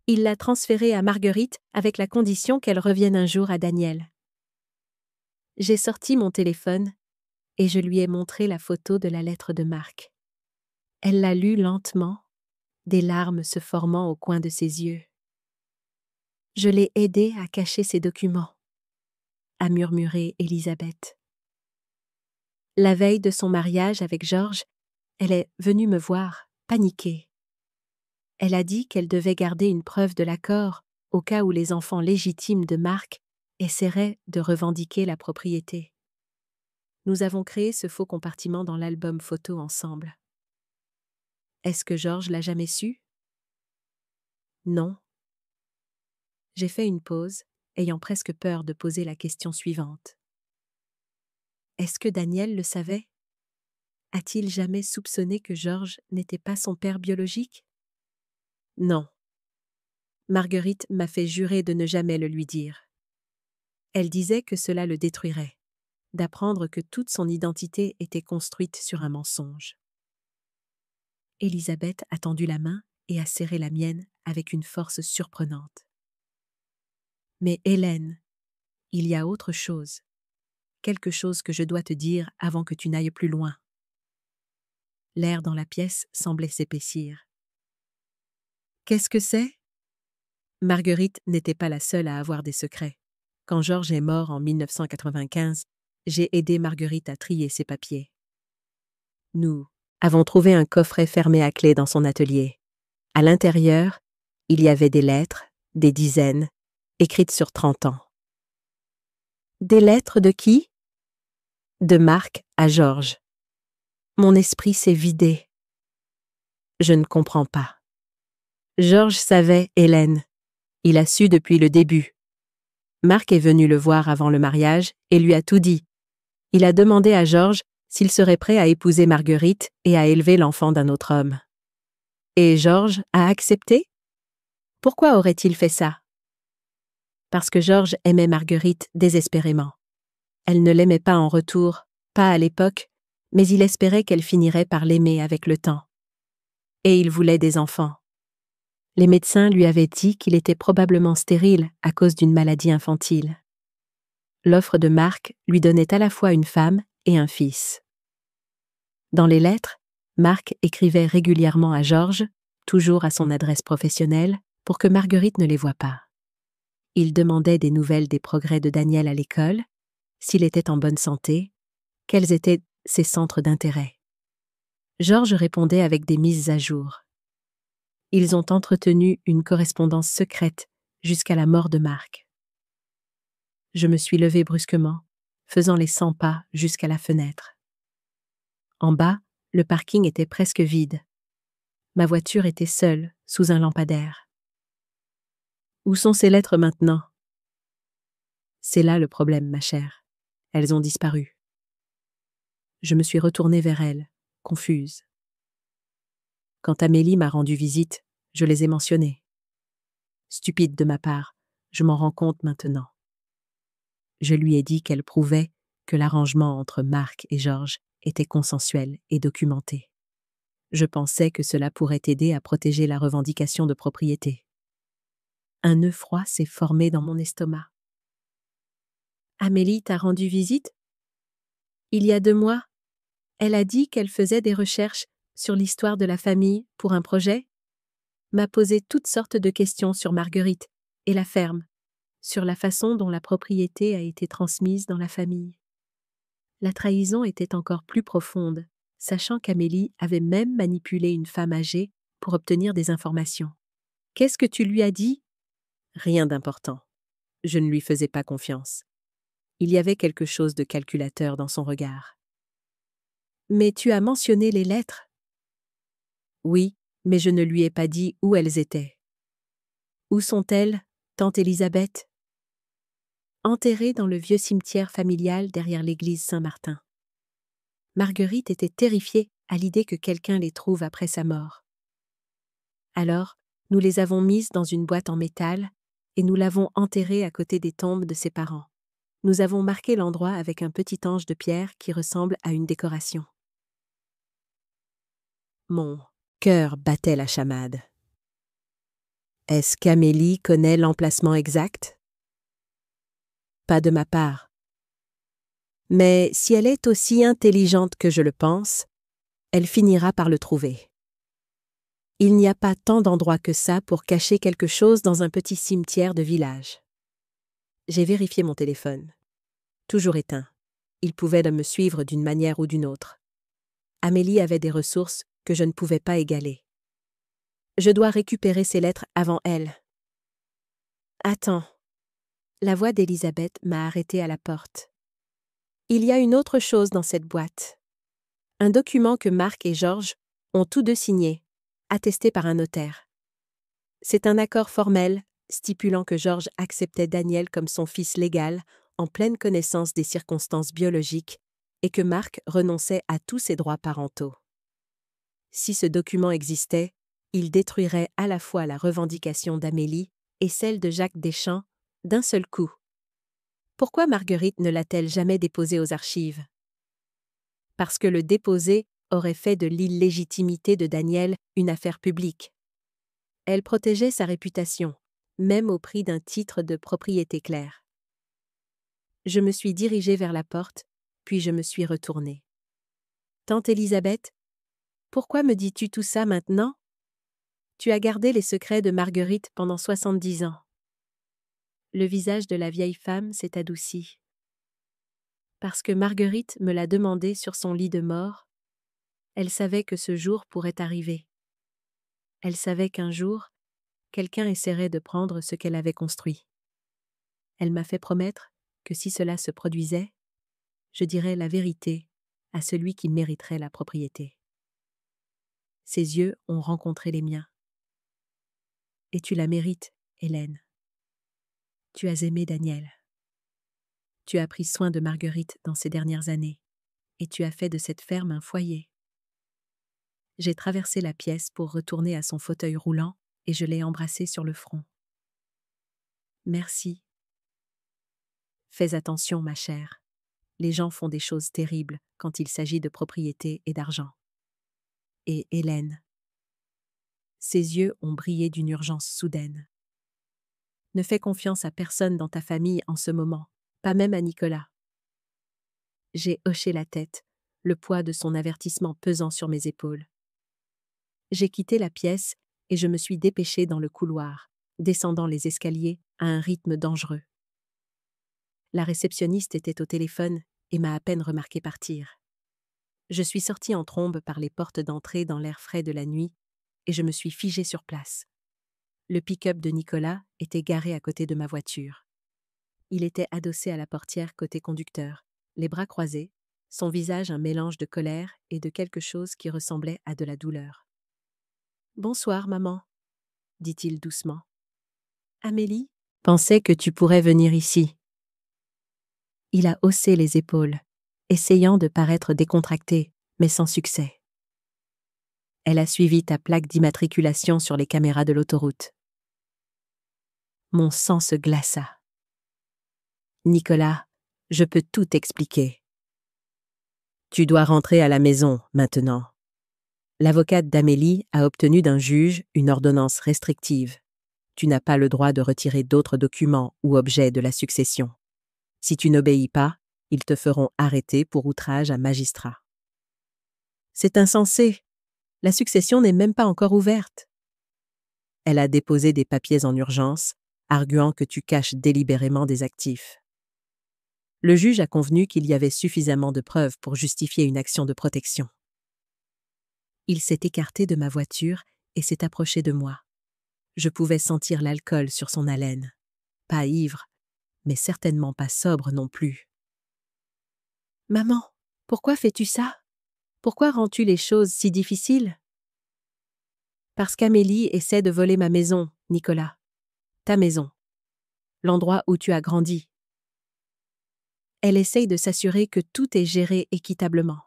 Il l'a transférée à Marguerite avec la condition qu'elle revienne un jour à Daniel. J'ai sorti mon téléphone et je lui ai montré la photo de la lettre de Marc. Elle l'a lue lentement, des larmes se formant au coin de ses yeux. Je l'ai aidée à cacher ses documents, a murmuré Elisabeth. La veille de son mariage avec Georges, elle est venue me voir, paniquée. Elle a dit qu'elle devait garder une preuve de l'accord au cas où les enfants légitimes de Marc essaieraient de revendiquer la propriété. Nous avons créé ce faux compartiment dans l'album photo ensemble. Est-ce que Georges l'a jamais su ? Non. J'ai fait une pause ayant presque peur de poser la question suivante. Est-ce que Daniel le savait? A-t-il jamais soupçonné que Georges n'était pas son père biologique? Non. Marguerite m'a fait jurer de ne jamais le lui dire. Elle disait que cela le détruirait, d'apprendre que toute son identité était construite sur un mensonge. Élisabeth a tendu la main et a serré la mienne avec une force surprenante. Mais Hélène, il y a autre chose. Quelque chose que je dois te dire avant que tu n'ailles plus loin. L'air dans la pièce semblait s'épaissir. Qu'est-ce que c'est? Marguerite n'était pas la seule à avoir des secrets. Quand Georges est mort en 1995, j'ai aidé Marguerite à trier ses papiers. Nous avons trouvé un coffret fermé à clé dans son atelier. À l'intérieur, il y avait des lettres, des dizaines, écrites sur 30 ans. Des lettres de qui? De Marc à Georges. Mon esprit s'est vidé. Je ne comprends pas. Georges savait, Hélène. Il a su depuis le début. Marc est venu le voir avant le mariage et lui a tout dit. Il a demandé à Georges s'il serait prêt à épouser Marguerite et à élever l'enfant d'un autre homme. Et Georges a accepté? Pourquoi aurait-il fait ça? Parce que Georges aimait Marguerite désespérément. Elle ne l'aimait pas en retour, pas à l'époque, mais il espérait qu'elle finirait par l'aimer avec le temps. Et il voulait des enfants. Les médecins lui avaient dit qu'il était probablement stérile à cause d'une maladie infantile. L'offre de Marc lui donnait à la fois une femme et un fils. Dans les lettres, Marc écrivait régulièrement à Georges, toujours à son adresse professionnelle, pour que Marguerite ne les voie pas. Il demandait des nouvelles des progrès de Daniel à l'école, s'il était en bonne santé, quels étaient ses centres d'intérêt. Georges répondait avec des mises à jour. Ils ont entretenu une correspondance secrète jusqu'à la mort de Marc. Je me suis levée brusquement, faisant les 100 pas jusqu'à la fenêtre. En bas, le parking était presque vide. Ma voiture était seule, sous un lampadaire. Où sont ces lettres maintenant? C'est là le problème, ma chère. Elles ont disparu. Je me suis retournée vers elle, confuse. Quand Amélie m'a rendu visite, je les ai mentionnées. Stupide de ma part, je m'en rends compte maintenant. Je lui ai dit qu'elle prouvait que l'arrangement entre Marc et Georges était consensuel et documenté. Je pensais que cela pourrait aider à protéger la revendication de propriété. Un nœud froid s'est formé dans mon estomac. Amélie t'a rendu visite? Il y a 2 mois, elle a dit qu'elle faisait des recherches sur l'histoire de la famille pour un projet, m'a posé toutes sortes de questions sur Marguerite et la ferme, sur la façon dont la propriété a été transmise dans la famille. La trahison était encore plus profonde, sachant qu'Amélie avait même manipulé une femme âgée pour obtenir des informations. Qu'est-ce que tu lui as dit? Rien d'important. Je ne lui faisais pas confiance. Il y avait quelque chose de calculateur dans son regard. Mais tu as mentionné les lettres? Oui, mais je ne lui ai pas dit où elles étaient. Où sont-elles, tante Élisabeth? Enterrées dans le vieux cimetière familial derrière l'église Saint-Martin. Marguerite était terrifiée à l'idée que quelqu'un les trouve après sa mort. Alors, nous les avons mises dans une boîte en métal et nous l'avons enterrée à côté des tombes de ses parents. Nous avons marqué l'endroit avec un petit ange de pierre qui ressemble à une décoration. Mon cœur battait la chamade. Est-ce qu'Amélie connaît l'emplacement exact? Pas de ma part. Mais si elle est aussi intelligente que je le pense, elle finira par le trouver. Il n'y a pas tant d'endroits que ça pour cacher quelque chose dans un petit cimetière de village. J'ai vérifié mon téléphone. Toujours éteint. Il pouvait me suivre d'une manière ou d'une autre. Amélie avait des ressources que je ne pouvais pas égaler. Je dois récupérer ces lettres avant elle. Attends. La voix d'Élisabeth m'a arrêtée à la porte. Il y a une autre chose dans cette boîte. Un document que Marc et Georges ont tous deux signé, attesté par un notaire. C'est un accord formel stipulant que George acceptait Daniel comme son fils légal, en pleine connaissance des circonstances biologiques, et que Marc renonçait à tous ses droits parentaux. Si ce document existait, il détruirait à la fois la revendication d'Amélie et celle de Jacques Deschamps d'un seul coup. Pourquoi Marguerite ne l'a-t-elle jamais déposé aux archives? Parce que le déposer aurait fait de l'illégitimité de Daniel une affaire publique. Elle protégeait sa réputation, même au prix d'un titre de propriété clair. Je me suis dirigée vers la porte, puis je me suis retournée. « Tante Élisabeth, pourquoi me dis-tu tout ça maintenant? Tu as gardé les secrets de Marguerite pendant 70 ans. » Le visage de la vieille femme s'est adouci. Parce que Marguerite me l'a demandé sur son lit de mort, elle savait que ce jour pourrait arriver. Elle savait qu'un jour, quelqu'un essaierait de prendre ce qu'elle avait construit. Elle m'a fait promettre que si cela se produisait, je dirais la vérité à celui qui mériterait la propriété. Ses yeux ont rencontré les miens. Et tu la mérites, Hélène. Tu as aimé Daniel. Tu as pris soin de Marguerite dans ces dernières années, et tu as fait de cette ferme un foyer. J'ai traversé la pièce pour retourner à son fauteuil roulant, et je l'ai embrassée sur le front. Merci. Fais attention, ma chère. Les gens font des choses terribles quand il s'agit de propriété et d'argent. Et Hélène. Ses yeux ont brillé d'une urgence soudaine. Ne fais confiance à personne dans ta famille en ce moment, pas même à Nicolas. J'ai hoché la tête, le poids de son avertissement pesant sur mes épaules. J'ai quitté la pièce et je me suis dépêchée dans le couloir, descendant les escaliers à un rythme dangereux. La réceptionniste était au téléphone et m'a à peine remarqué partir. Je suis sortie en trombe par les portes d'entrée dans l'air frais de la nuit et je me suis figée sur place. Le pick-up de Nicolas était garé à côté de ma voiture. Il était adossé à la portière côté conducteur, les bras croisés, son visage un mélange de colère et de quelque chose qui ressemblait à de la douleur. « Bonsoir, maman, » dit-il doucement. « Amélie pensait que tu pourrais venir ici. » Il a haussé les épaules, essayant de paraître décontracté, mais sans succès. Elle a suivi ta plaque d'immatriculation sur les caméras de l'autoroute. Mon sang se glaça. Nicolas, je peux tout expliquer. Tu dois rentrer à la maison maintenant. L'avocate d'Amélie a obtenu d'un juge une ordonnance restrictive. Tu n'as pas le droit de retirer d'autres documents ou objets de la succession. Si tu n'obéis pas, ils te feront arrêter pour outrage à magistrat. C'est insensé. La succession n'est même pas encore ouverte. Elle a déposé des papiers en urgence, arguant que tu caches délibérément des actifs. Le juge a convenu qu'il y avait suffisamment de preuves pour justifier une action de protection. Il s'est écarté de ma voiture et s'est approché de moi. Je pouvais sentir l'alcool sur son haleine. Pas ivre, mais certainement pas sobre non plus. « Maman, pourquoi fais-tu ça? Pourquoi rends-tu les choses si difficiles? » Parce qu'Amélie essaie de voler ma maison, Nicolas. Ta maison. L'endroit où tu as grandi. Elle essaye de s'assurer que tout est géré équitablement.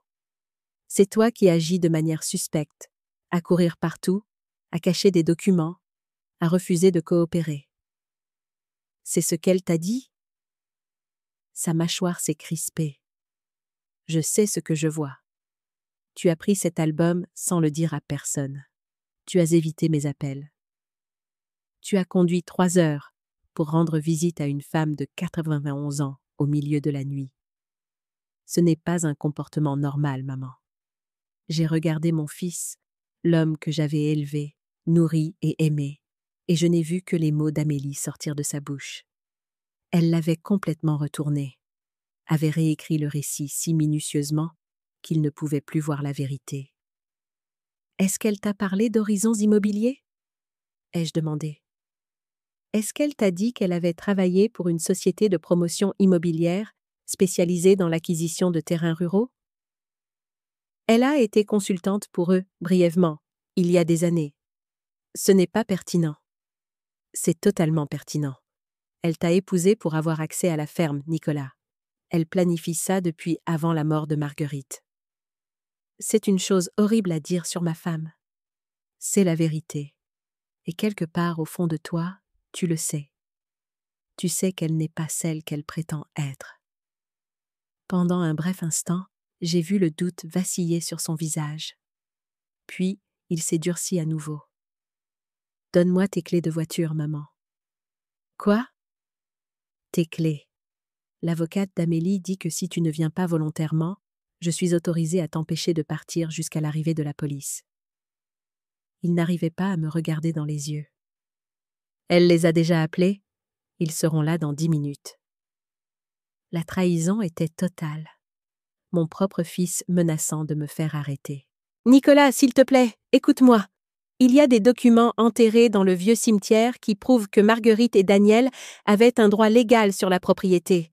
C'est toi qui agis de manière suspecte, à courir partout, à cacher des documents, à refuser de coopérer. C'est ce qu'elle t'a dit? Sa mâchoire s'est crispée. Je sais ce que je vois. Tu as pris cet album sans le dire à personne. Tu as évité mes appels. Tu as conduit 3 heures pour rendre visite à une femme de 91 ans au milieu de la nuit. Ce n'est pas un comportement normal, maman. J'ai regardé mon fils, l'homme que j'avais élevé, nourri et aimé, et je n'ai vu que les mots d'Amélie sortir de sa bouche. Elle l'avait complètement retourné, avait réécrit le récit si minutieusement qu'il ne pouvait plus voir la vérité. « Est-ce qu'elle t'a parlé d'horizons immobiliers ?» ai-je demandé. « Est-ce qu'elle t'a dit qu'elle avait travaillé pour une société de promotion immobilière spécialisée dans l'acquisition de terrains ruraux? Elle a été consultante pour eux, brièvement, il y a des années. Ce n'est pas pertinent. C'est totalement pertinent. Elle t'a épousé pour avoir accès à la ferme, Nicolas. Elle planifie ça depuis avant la mort de Marguerite. C'est une chose horrible à dire sur ma femme. C'est la vérité. Et quelque part au fond de toi, tu le sais. Tu sais qu'elle n'est pas celle qu'elle prétend être. Pendant un bref instant, j'ai vu le doute vaciller sur son visage. Puis, il s'est durci à nouveau. « Donne-moi tes clés de voiture, maman. »« Quoi ? » ?»« Tes clés. L'avocate d'Amélie dit que si tu ne viens pas volontairement, je suis autorisée à t'empêcher de partir jusqu'à l'arrivée de la police. » Il n'arrivait pas à me regarder dans les yeux. « Elle les a déjà appelés ? Ils seront là dans 10 minutes. » La trahison était totale. Mon propre fils menaçant de me faire arrêter. « Nicolas, s'il te plaît, écoute-moi. Il y a des documents enterrés dans le vieux cimetière qui prouvent que Marguerite et Daniel avaient un droit légal sur la propriété.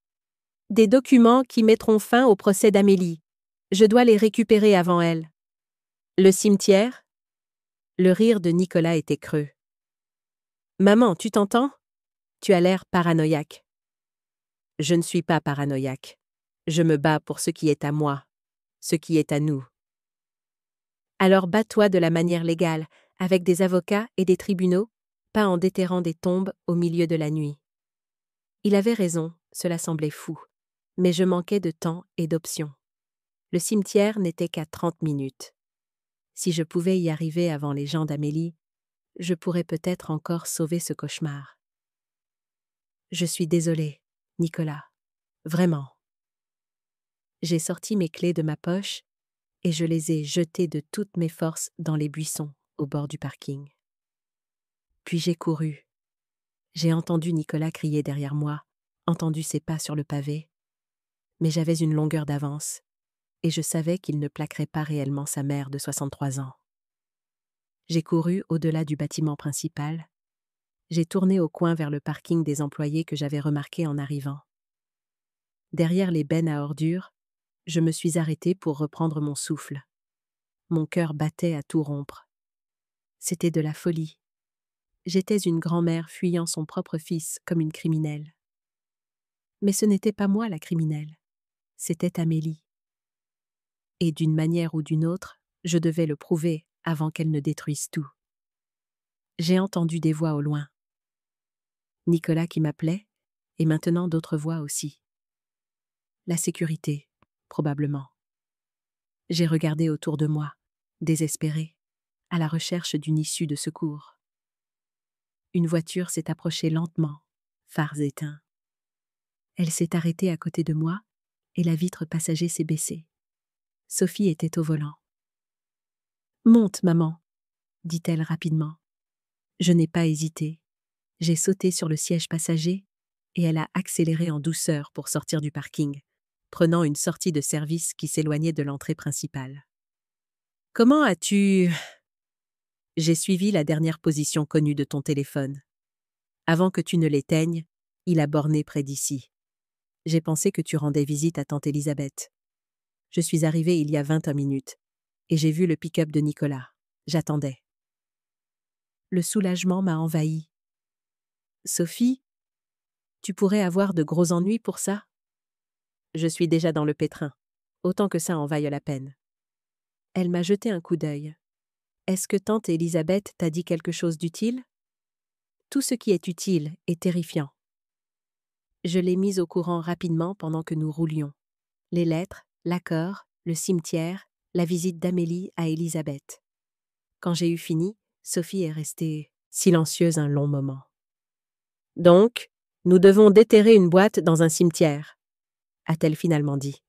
Des documents qui mettront fin au procès d'Amélie. Je dois les récupérer avant elle. » « Le cimetière ?» Le rire de Nicolas était creux. « Maman, tu t'entends ? Tu as l'air paranoïaque. » « Je ne suis pas paranoïaque. Je me bats pour ce qui est à moi, ce qui est à nous. » « Alors bats-toi de la manière légale, avec des avocats et des tribunaux, pas en déterrant des tombes au milieu de la nuit. » Il avait raison, cela semblait fou, mais je manquais de temps et d'options. Le cimetière n'était qu'à 30 minutes. Si je pouvais y arriver avant les gens d'Amélie, je pourrais peut-être encore sauver ce cauchemar. Je suis désolée, Nicolas. Vraiment. J'ai sorti mes clés de ma poche et je les ai jetées de toutes mes forces dans les buissons au bord du parking. Puis j'ai couru. J'ai entendu Nicolas crier derrière moi, entendu ses pas sur le pavé, mais j'avais une longueur d'avance et je savais qu'il ne plaquerait pas réellement sa mère de 63 ans. J'ai couru au-delà du bâtiment principal. J'ai tourné au coin vers le parking des employés que j'avais remarqué en arrivant. Derrière les bennes à ordures, je me suis arrêtée pour reprendre mon souffle. Mon cœur battait à tout rompre. C'était de la folie. J'étais une grand-mère fuyant son propre fils comme une criminelle. Mais ce n'était pas moi la criminelle, c'était Amélie. Et d'une manière ou d'une autre, je devais le prouver avant qu'elle ne détruise tout. J'ai entendu des voix au loin. Nicolas qui m'appelait, et maintenant d'autres voix aussi. La sécurité, probablement. J'ai regardé autour de moi, désespérée, à la recherche d'une issue de secours. Une voiture s'est approchée lentement, phares éteints. Elle s'est arrêtée à côté de moi et la vitre passager s'est baissée. Sophie était au volant. « Monte, maman », dit-elle rapidement. Je n'ai pas hésité. J'ai sauté sur le siège passager et elle a accéléré en douceur pour sortir du parking, prenant une sortie de service qui s'éloignait de l'entrée principale. « Comment as-tu… » J'ai suivi la dernière position connue de ton téléphone. Avant que tu ne l'éteignes, il a borné près d'ici. J'ai pensé que tu rendais visite à tante Elisabeth. Je suis arrivée il y a 21 minutes et j'ai vu le pick-up de Nicolas. J'attendais. Le soulagement m'a envahi. Sophie, tu pourrais avoir de gros ennuis pour ça? Je suis déjà dans le pétrin. Autant que ça en vaille la peine. Elle m'a jeté un coup d'œil. Est-ce que tante Elisabeth t'a dit quelque chose d'utile? Tout ce qui est utile est terrifiant. Je l'ai mise au courant rapidement pendant que nous roulions. Les lettres, l'accord, le cimetière, la visite d'Amélie à Elisabeth. Quand j'ai eu fini, Sophie est restée silencieuse un long moment. « Donc, nous devons déterrer une boîte dans un cimetière, » a-t-elle finalement dit.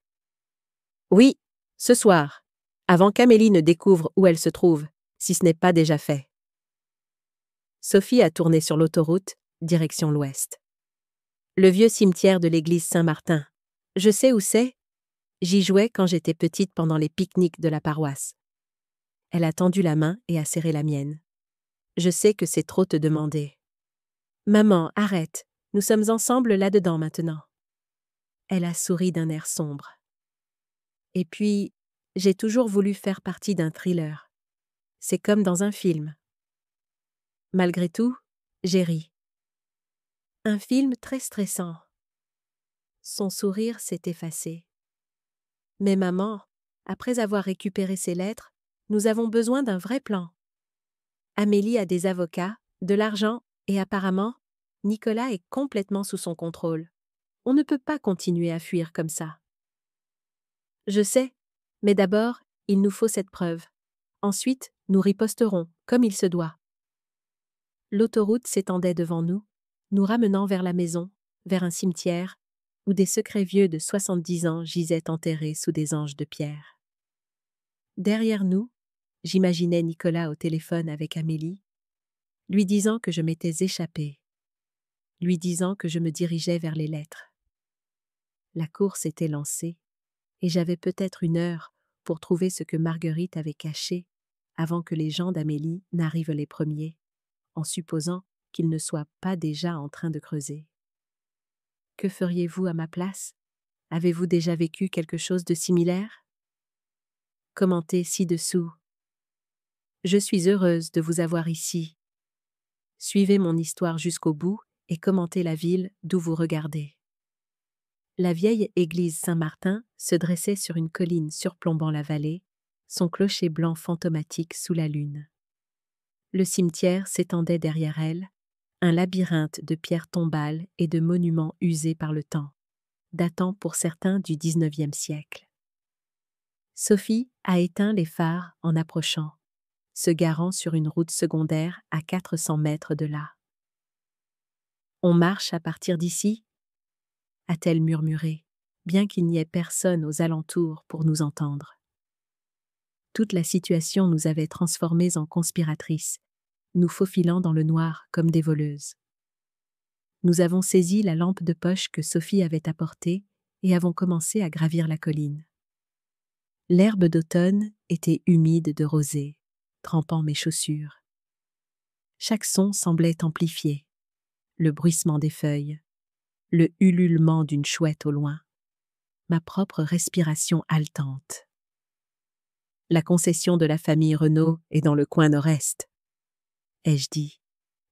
« Oui, ce soir, avant qu'Amélie ne découvre où elle se trouve, si ce n'est pas déjà fait. » Sophie a tourné sur l'autoroute, direction l'ouest. Le vieux cimetière de l'église Saint-Martin. Je sais où c'est. J'y jouais quand j'étais petite pendant les pique-niques de la paroisse. Elle a tendu la main et a serré la mienne. Je sais que c'est trop te demander. Maman, arrête, nous sommes ensemble là-dedans maintenant. Elle a souri d'un air sombre. Et puis, j'ai toujours voulu faire partie d'un thriller. C'est comme dans un film. Malgré tout, j'ai ri. Un film très stressant. Son sourire s'est effacé. Mais maman, après avoir récupéré ses lettres, nous avons besoin d'un vrai plan. Amélie a des avocats, de l'argent et apparemment, Nicolas est complètement sous son contrôle. On ne peut pas continuer à fuir comme ça. Je sais, mais d'abord, il nous faut cette preuve. Ensuite, nous riposterons, comme il se doit. L'autoroute s'étendait devant nous, nous ramenant vers la maison, vers un cimetière, où des secrets vieux de 70 ans gisaient enterrés sous des anges de pierre. Derrière nous, j'imaginais Nicolas au téléphone avec Amélie, lui disant que je m'étais échappée, lui disant que je me dirigeais vers les lettres. La course était lancée, et j'avais peut-être 1 heure pour trouver ce que Marguerite avait caché avant que les gens d'Amélie n'arrivent les premiers, en supposant qu'ils ne soient pas déjà en train de creuser. Que feriez-vous à ma place? Avez-vous déjà vécu quelque chose de similaire? Commentez ci-dessous. Je suis heureuse de vous avoir ici. Suivez mon histoire jusqu'au bout et commentez la ville d'où vous regardez. La vieille église Saint-Martin se dressait sur une colline surplombant la vallée, son clocher blanc fantomatique sous la lune. Le cimetière s'étendait derrière elle, un labyrinthe de pierres tombales et de monuments usés par le temps, datant pour certains du XIXe siècle. Sophie a éteint les phares en approchant, se garant sur une route secondaire à 400 mètres de là. « On marche à partir d'ici » a-t-elle murmuré, bien qu'il n'y ait personne aux alentours pour nous entendre. Toute la situation nous avait transformées en conspiratrices, nous faufilant dans le noir comme des voleuses. Nous avons saisi la lampe de poche que Sophie avait apportée et avons commencé à gravir la colline. L'herbe d'automne était humide de rosée, trempant mes chaussures. Chaque son semblait amplifié. Le bruissement des feuilles, le ululement d'une chouette au loin, ma propre respiration haletante. La concession de la famille Renaud est dans le coin nord-est, ai-je dit,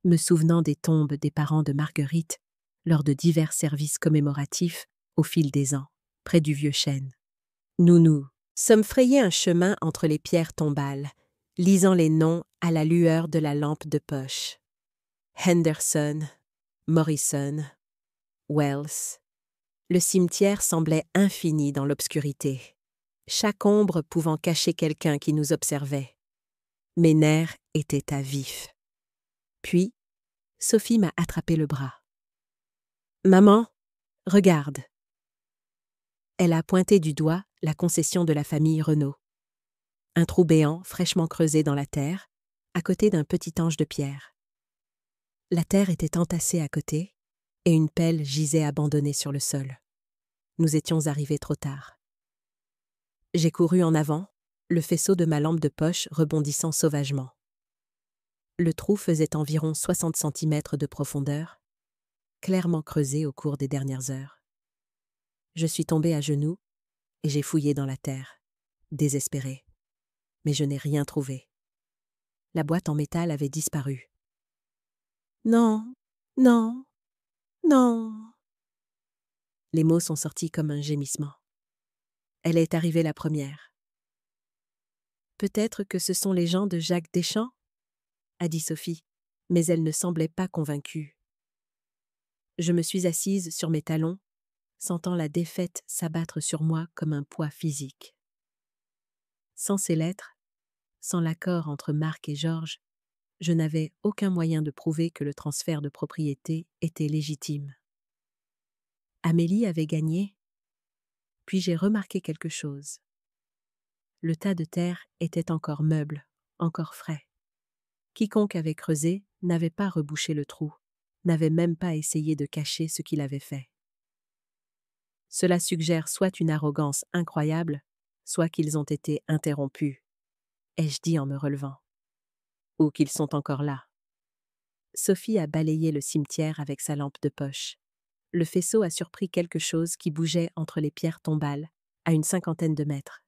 me souvenant des tombes des parents de Marguerite lors de divers services commémoratifs au fil des ans, près du vieux chêne. Nous sommes frayés un chemin entre les pierres tombales, lisant les noms à la lueur de la lampe de poche. Henderson, Morrison, Wells. Le cimetière semblait infini dans l'obscurité, chaque ombre pouvant cacher quelqu'un qui nous observait. Mes nerfs étaient à vif. Puis, Sophie m'a attrapé le bras. « Maman, regarde !» Elle a pointé du doigt la concession de la famille Renaud. Un trou béant fraîchement creusé dans la terre, à côté d'un petit ange de pierre. La terre était entassée à côté, et une pelle gisait abandonnée sur le sol. Nous étions arrivés trop tard. J'ai couru en avant, le faisceau de ma lampe de poche rebondissant sauvagement. Le trou faisait environ 60 centimètres de profondeur, clairement creusé au cours des dernières heures. Je suis tombée à genoux et j'ai fouillé dans la terre, désespérée. Mais je n'ai rien trouvé. La boîte en métal avait disparu. Non, non, non. Les mots sont sortis comme un gémissement. Elle est arrivée la première. Peut-être que ce sont les gens de Jacques Deschamps, a dit Sophie, mais elle ne semblait pas convaincue. Je me suis assise sur mes talons, sentant la défaite s'abattre sur moi comme un poids physique. Sans ces lettres, sans l'accord entre Marc et Georges, je n'avais aucun moyen de prouver que le transfert de propriété était légitime. Amélie avait gagné, puis j'ai remarqué quelque chose. Le tas de terre était encore meuble, encore frais. Quiconque avait creusé n'avait pas rebouché le trou, n'avait même pas essayé de cacher ce qu'il avait fait. Cela suggère soit une arrogance incroyable, soit qu'ils ont été interrompus, ai-je dit en me relevant. Ou qu'ils sont encore là. Sophie a balayé le cimetière avec sa lampe de poche. Le faisceau a surpris quelque chose qui bougeait entre les pierres tombales, à une 50aine de mètres.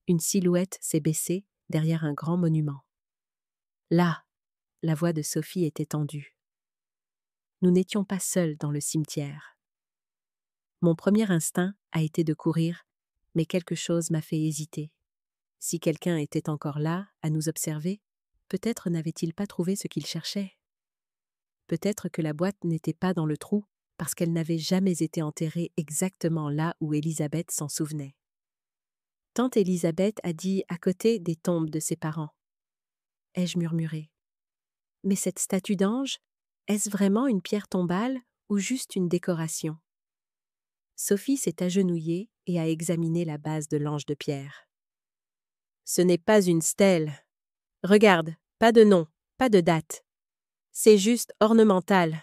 Une silhouette s'est baissée derrière un grand monument. Là, la voix de Sophie était tendue. nous n'étions pas seuls dans le cimetière. Mon premier instinct a été de courir, mais quelque chose m'a fait hésiter. Si quelqu'un était encore là, à nous observer, peut-être n'avait-il pas trouvé ce qu'il cherchait. Peut-être que la boîte n'était pas dans le trou, parce qu'elle n'avait jamais été enterrée exactement là où Élisabeth s'en souvenait. Tante Élisabeth a dit à côté des tombes de ses parents. Ai-je murmuré. Mais cette statue d'ange, est-ce vraiment une pierre tombale ou juste une décoration? Sophie s'est agenouillée et a examiné la base de l'ange de pierre. Ce n'est pas une stèle. Regarde, pas de nom, pas de date. C'est juste ornemental.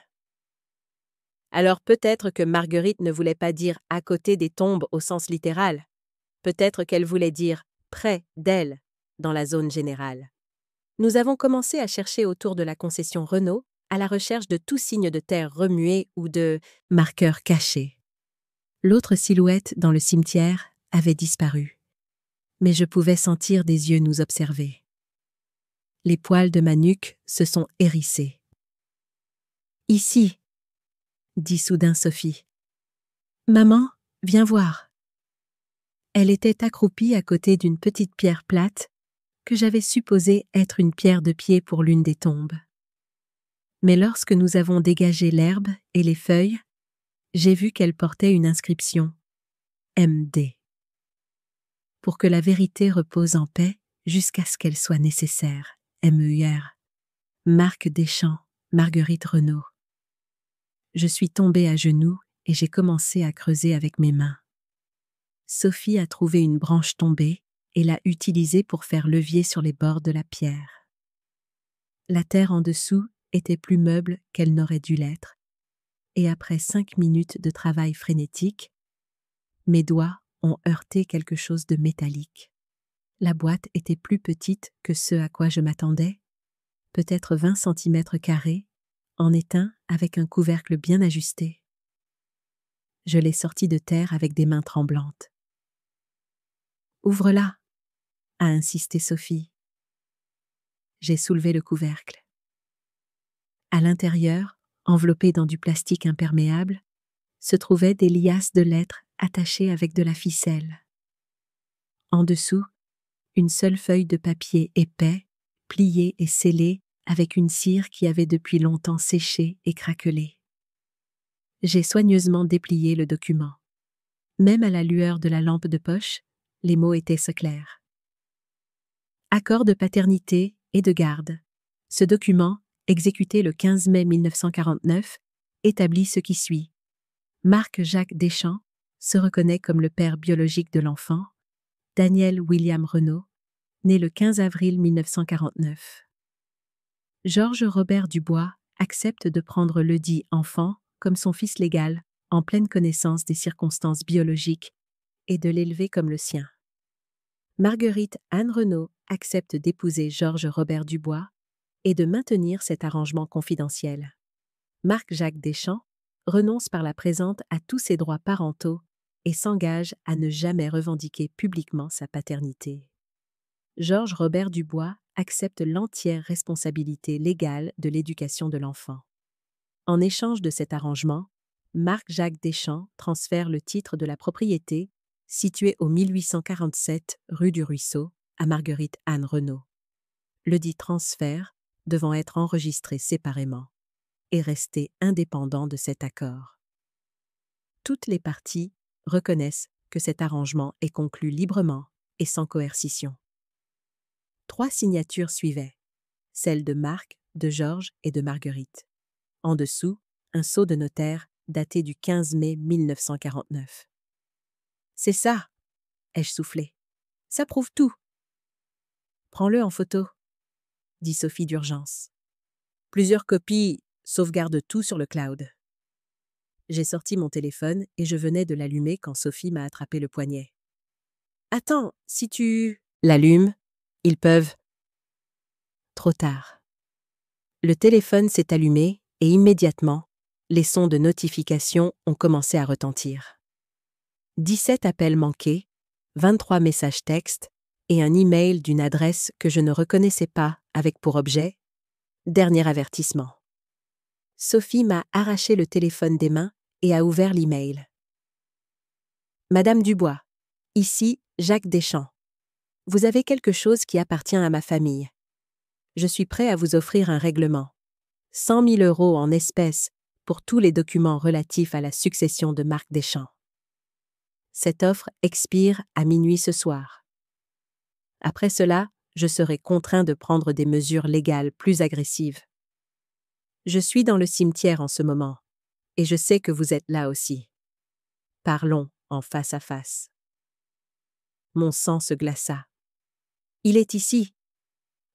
Alors peut-être que Marguerite ne voulait pas dire « à côté des tombes » au sens littéral. Peut-être qu'elle voulait dire « près d'elle » dans la zone générale. Nous avons commencé à chercher autour de la concession Renault à la recherche de tout signe de terre remué ou de marqueur caché. L'autre silhouette dans le cimetière avait disparu. Mais je pouvais sentir des yeux nous observer. Les poils de ma nuque se sont hérissés. « Ici !» dit soudain Sophie. « Maman, viens voir. » Elle était accroupie à côté d'une petite pierre plate que j'avais supposée être une pierre de pied pour l'une des tombes. Mais lorsque nous avons dégagé l'herbe et les feuilles, j'ai vu qu'elle portait une inscription « MD ». Pour que la vérité repose en paix jusqu'à ce qu'elle soit nécessaire. MEUR. Marc Deschamps, Marguerite Renault. Je suis tombée à genoux et j'ai commencé à creuser avec mes mains. Sophie a trouvé une branche tombée et l'a utilisée pour faire levier sur les bords de la pierre. La terre en dessous était plus meuble qu'elle n'aurait dû l'être, et après 5 minutes de travail frénétique, mes doigts ont heurté quelque chose de métallique. La boîte était plus petite que ce à quoi je m'attendais, peut-être 20 cm², en étain avec un couvercle bien ajusté. Je l'ai sortie de terre avec des mains tremblantes. « Ouvre-la !» a insisté Sophie. J'ai soulevé le couvercle. À l'intérieur, enveloppées dans du plastique imperméable, se trouvaient des liasses de lettres attachées avec de la ficelle. En dessous, une seule feuille de papier épais, pliée et scellée avec une cire qui avait depuis longtemps séché et craquelé. J'ai soigneusement déplié le document. Même à la lueur de la lampe de poche, les mots étaient clairs. Accord de paternité et de garde. Ce document, exécuté le 15 mai 1949, établit ce qui suit. Marc-Jacques Deschamps se reconnaît comme le père biologique de l'enfant, Daniel William Renault, né le 15 avril 1949. Georges Robert Dubois accepte de prendre ledit enfant comme son fils légal, en pleine connaissance des circonstances biologiques, et de l'élever comme le sien. Marguerite Anne Renault accepte d'épouser Georges Robert Dubois et de maintenir cet arrangement confidentiel. Marc-Jacques Deschamps renonce par la présente à tous ses droits parentaux et s'engage à ne jamais revendiquer publiquement sa paternité. Georges Robert Dubois accepte l'entière responsabilité légale de l'éducation de l'enfant. En échange de cet arrangement, Marc-Jacques Deschamps transfère le titre de la propriété située au 1847 rue du Ruisseau à Marguerite Anne Renault. Ledit transfert devant être enregistré séparément et rester indépendant de cet accord. Toutes les parties reconnaissent que cet arrangement est conclu librement et sans coercition. 3 signatures suivaient, celles de Marc, de Georges et de Marguerite. En dessous, un sceau de notaire daté du 15 mai 1949. « C'est ça !» ai-je soufflé. « Ça prouve tout !»« Prends-le en photo !» dit Sophie d'urgence. « Plusieurs copies sauvegardent tout sur le cloud. » J'ai sorti mon téléphone et je venais de l'allumer quand Sophie m'a attrapé le poignet. « Attends, si tu… » L'allume, ils peuvent… Trop tard. Le téléphone s'est allumé et immédiatement, les sons de notification ont commencé à retentir. 17 appels manqués, 23 messages textes et un email d'une adresse que je ne reconnaissais pas avec pour objet « Dernier avertissement ». Sophie m'a arraché le téléphone des mains et a ouvert l'email. Madame Dubois. Ici, Jacques Deschamps. Vous avez quelque chose qui appartient à ma famille. Je suis prêt à vous offrir un règlement. 100 000 € en espèces pour tous les documents relatifs à la succession de Marc Deschamps. Cette offre expire à minuit ce soir. Après cela, je serai contraint de prendre des mesures légales plus agressives. Je suis dans le cimetière en ce moment, et je sais que vous êtes là aussi. Parlons en face à face. Mon sang se glaça. Il est ici.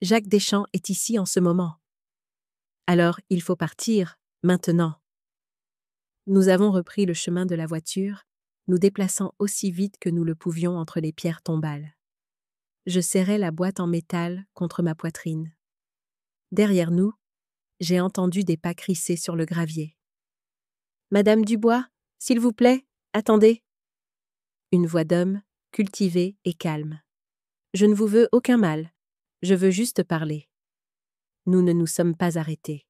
Jacques Deschamps est ici en ce moment. Alors, il faut partir, maintenant. Nous avons repris le chemin de la voiture, nous déplaçant aussi vite que nous le pouvions entre les pierres tombales. Je serrais la boîte en métal contre ma poitrine. Derrière nous, j'ai entendu des pas crisser sur le gravier. « Madame Dubois, s'il vous plaît, attendez. » Une voix d'homme, cultivée et calme. « Je ne vous veux aucun mal. Je veux juste parler. » Nous ne nous sommes pas arrêtés.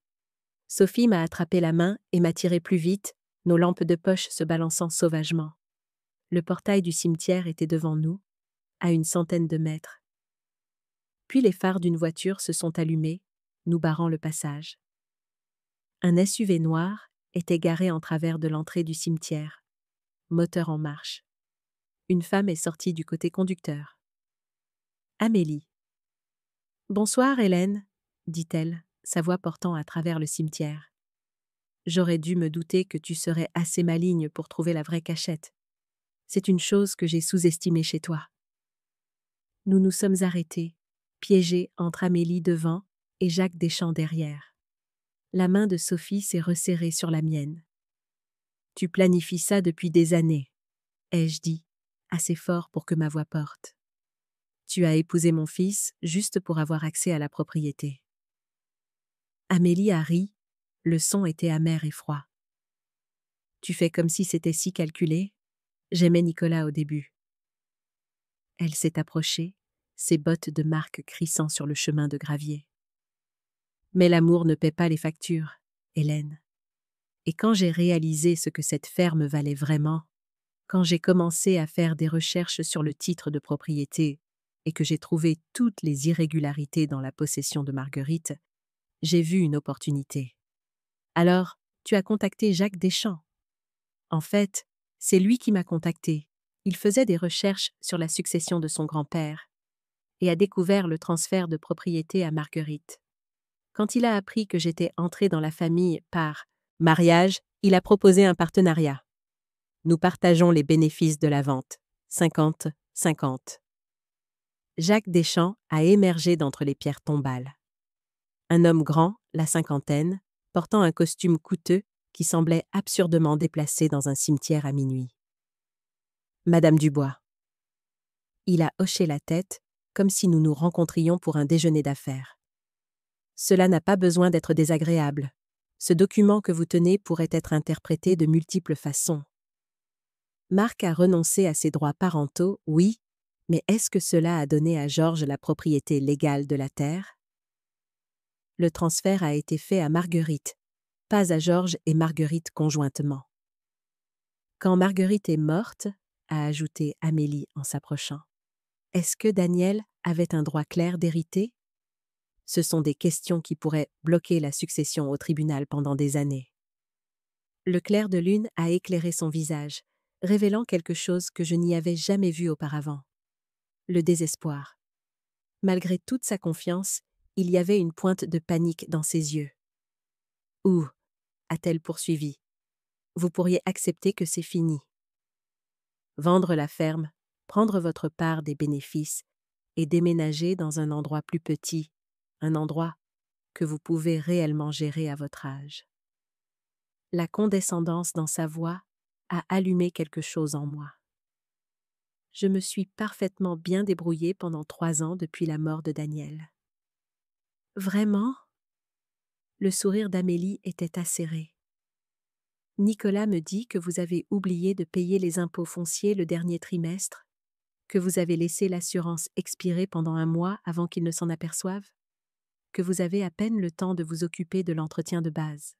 Sophie m'a attrapé la main et m'a tiré plus vite, nos lampes de poche se balançant sauvagement. Le portail du cimetière était devant nous, à une centaine de mètres. Puis les phares d'une voiture se sont allumés, nous barrant le passage. Un SUV noir était garé en travers de l'entrée du cimetière, moteur en marche. Une femme est sortie du côté conducteur. Amélie. « Bonsoir, Hélène, » dit-elle, sa voix portant à travers le cimetière. « J'aurais dû me douter que tu serais assez maligne pour trouver la vraie cachette. C'est une chose que j'ai sous-estimée chez toi. » Nous nous sommes arrêtés, piégés entre Amélie devant et Jacques Deschamps derrière. La main de Sophie s'est resserrée sur la mienne. « Tu planifies ça depuis des années, » ai-je dit, assez fort pour que ma voix porte. « Tu as épousé mon fils juste pour avoir accès à la propriété. » Amélie a ri, le son était amer et froid. « Tu fais comme si c'était si calculé. J'aimais Nicolas au début. » Elle s'est approchée, ses bottes de marque crissant sur le chemin de gravier. « Mais l'amour ne paie pas les factures, Hélène. Et quand j'ai réalisé ce que cette ferme valait vraiment, quand j'ai commencé à faire des recherches sur le titre de propriété et que j'ai trouvé toutes les irrégularités dans la possession de Marguerite, j'ai vu une opportunité. Alors, tu as contacté Jacques Deschamps. En fait, c'est lui qui m'a contacté. Il faisait des recherches sur la succession de son grand-père et a découvert le transfert de propriété à Marguerite. Quand il a appris que j'étais entrée dans la famille par mariage, il a proposé un partenariat. Nous partageons les bénéfices de la vente, 50-50. Jacques Deschamps a émergé d'entre les pierres tombales. Un homme grand, la cinquantaine, portant un costume coûteux qui semblait absurdement déplacé dans un cimetière à minuit. Madame Dubois. Il a hoché la tête, comme si nous nous rencontrions pour un déjeuner d'affaires. Cela n'a pas besoin d'être désagréable. Ce document que vous tenez pourrait être interprété de multiples façons. Marc a renoncé à ses droits parentaux, oui, mais est-ce que cela a donné à Georges la propriété légale de la terre? Le transfert a été fait à Marguerite, pas à Georges et Marguerite conjointement. Quand Marguerite est morte, a ajouté Amélie en s'approchant, est-ce que Daniel avait un droit clair d'hériter? Ce sont des questions qui pourraient bloquer la succession au tribunal pendant des années. Le clair de lune a éclairé son visage, révélant quelque chose que je n'y avais jamais vu auparavant. Le désespoir. Malgré toute sa confiance, il y avait une pointe de panique dans ses yeux. « Où » a-t-elle poursuivi. « Vous pourriez accepter que c'est fini. Vendre la ferme, prendre votre part des bénéfices et déménager dans un endroit plus petit, un endroit que vous pouvez réellement gérer à votre âge. » La condescendance dans sa voix a allumé quelque chose en moi. Je me suis parfaitement bien débrouillée pendant 3 ans depuis la mort de Daniel. Vraiment? Le sourire d'Amélie était acéré. Nicolas me dit que vous avez oublié de payer les impôts fonciers le dernier trimestre, que vous avez laissé l'assurance expirer pendant 1 mois avant qu'il ne s'en aperçoive, que vous avez à peine le temps de vous occuper de l'entretien de base.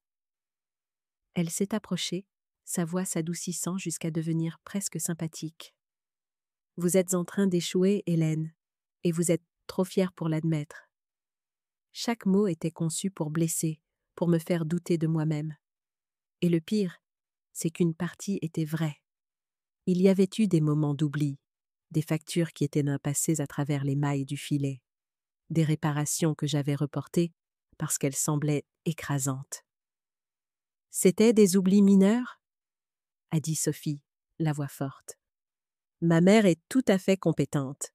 Elle s'est approchée, sa voix s'adoucissant jusqu'à devenir presque sympathique. Vous êtes en train d'échouer, Hélène, et vous êtes trop fière pour l'admettre. Chaque mot était conçu pour blesser, pour me faire douter de moi-même. Et le pire, c'est qu'une partie était vraie. Il y avait eu des moments d'oubli, des factures qui étaient passées à travers les mailles du filet, des réparations que j'avais reportées parce qu'elles semblaient écrasantes. C'était des oublis mineurs, a dit Sophie, la voix forte. Ma mère est tout à fait compétente.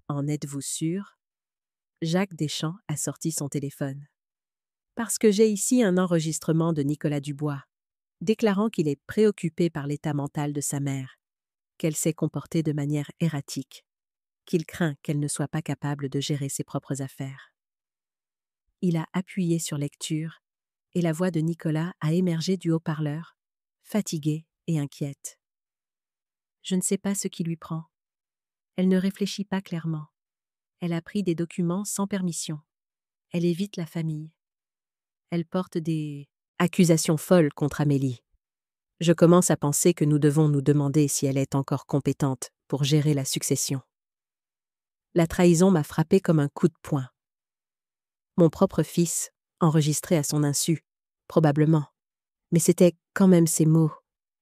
En êtes-vous sûr? Jacques Deschamps a sorti son téléphone. Parce que j'ai ici un enregistrement de Nicolas Dubois, déclarant qu'il est préoccupé par l'état mental de sa mère, qu'elle s'est comportée de manière erratique, qu'il craint qu'elle ne soit pas capable de gérer ses propres affaires. Il a appuyé sur lecture, et la voix de Nicolas a émergé du haut-parleur, fatiguée et inquiète. Je ne sais pas ce qui lui prend. Elle ne réfléchit pas clairement. Elle a pris des documents sans permission. Elle évite la famille. Elle porte des accusations folles contre Amélie. Je commence à penser que nous devons nous demander si elle est encore compétente pour gérer la succession. La trahison m'a frappé comme un coup de poing. Mon propre fils, enregistré à son insu, probablement. Mais c'était quand même ses mots,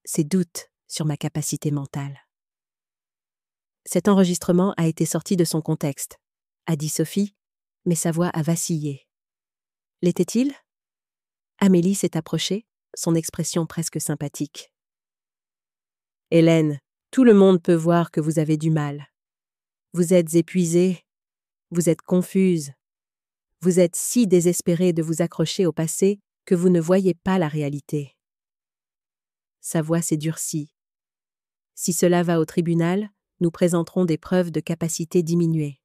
ses doutes sur ma capacité mentale. Cet enregistrement a été sorti de son contexte, a dit Sophie, mais sa voix a vacillé. L'était-il? Amélie s'est approchée, son expression presque sympathique. Hélène, tout le monde peut voir que vous avez du mal. Vous êtes épuisée, vous êtes confuse. Vous êtes si désespérée de vous accrocher au passé que vous ne voyez pas la réalité. Sa voix s'est durcie. Si cela va au tribunal, nous présenterons des preuves de capacité diminuée.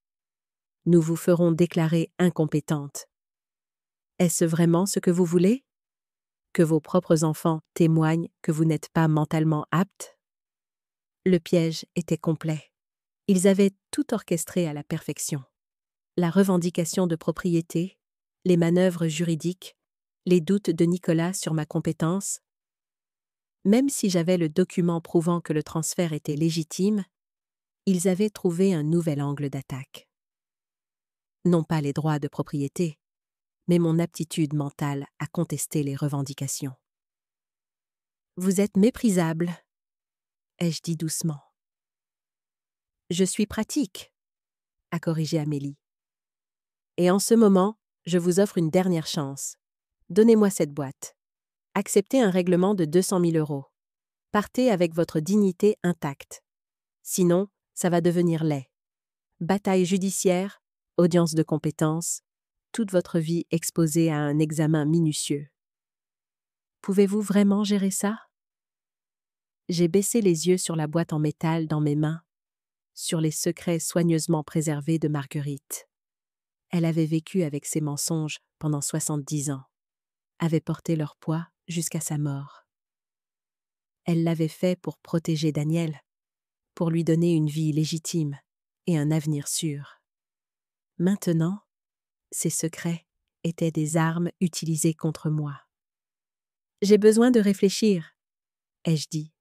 Nous vous ferons déclarer incompétente. Est-ce vraiment ce que vous voulez? Que vos propres enfants témoignent que vous n'êtes pas mentalement apte? Le piège était complet. Ils avaient tout orchestré à la perfection. La revendication de propriété, les manœuvres juridiques, les doutes de Nicolas sur ma compétence. Même si j'avais le document prouvant que le transfert était légitime, ils avaient trouvé un nouvel angle d'attaque. Non pas les droits de propriété, mais mon aptitude mentale à contester les revendications. « Vous êtes méprisable », ai-je dit doucement. « Je suis pratique », a corrigé Amélie. « Et en ce moment, je vous offre une dernière chance. Donnez-moi cette boîte. Acceptez un règlement de 200 000 €. Partez avec votre dignité intacte. Sinon, ça va devenir laid. Bataille judiciaire, audience de compétences, toute votre vie exposée à un examen minutieux. Pouvez-vous vraiment gérer ça? J'ai baissé les yeux sur la boîte en métal dans mes mains, sur les secrets soigneusement préservés de Marguerite. Elle avait vécu avec ses mensonges pendant 70 ans, avait porté leur poids jusqu'à sa mort. Elle l'avait fait pour protéger Daniel, pour lui donner une vie légitime et un avenir sûr. Maintenant, ces secrets étaient des armes utilisées contre moi. « J'ai besoin de réfléchir », ai-je dit.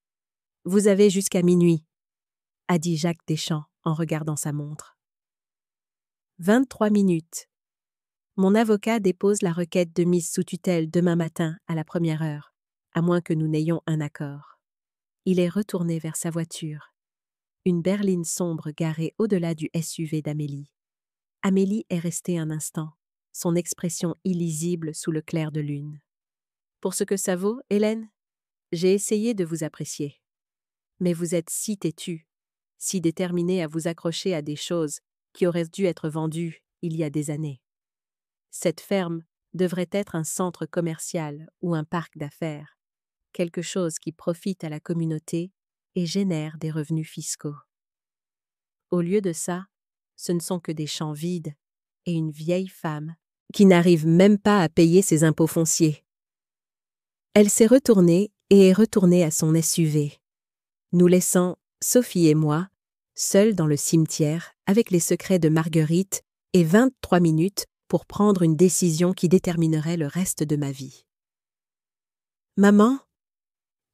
« Vous avez jusqu'à minuit », a dit Jacques Deschamps en regardant sa montre. 23 minutes. Mon avocat dépose la requête de mise sous tutelle demain matin à la 1e heure, à moins que nous n'ayons un accord. Il est retourné vers sa voiture. Une berline sombre garée au-delà du SUV d'Amélie. Amélie est restée un instant, son expression illisible sous le clair de lune. « Pour ce que ça vaut, Hélène, j'ai essayé de vous apprécier. Mais vous êtes si têtue, si déterminée à vous accrocher à des choses qui auraient dû être vendues il y a des années. Cette ferme devrait être un centre commercial ou un parc d'affaires, quelque chose qui profite à la communauté et génère des revenus fiscaux. Au lieu de ça, ce ne sont que des champs vides et une vieille femme qui n'arrive même pas à payer ses impôts fonciers. » Elle s'est retournée et est retournée à son SUV, nous laissant, Sophie et moi, seuls dans le cimetière avec les secrets de Marguerite et 23 minutes pour prendre une décision qui déterminerait le reste de ma vie. Maman,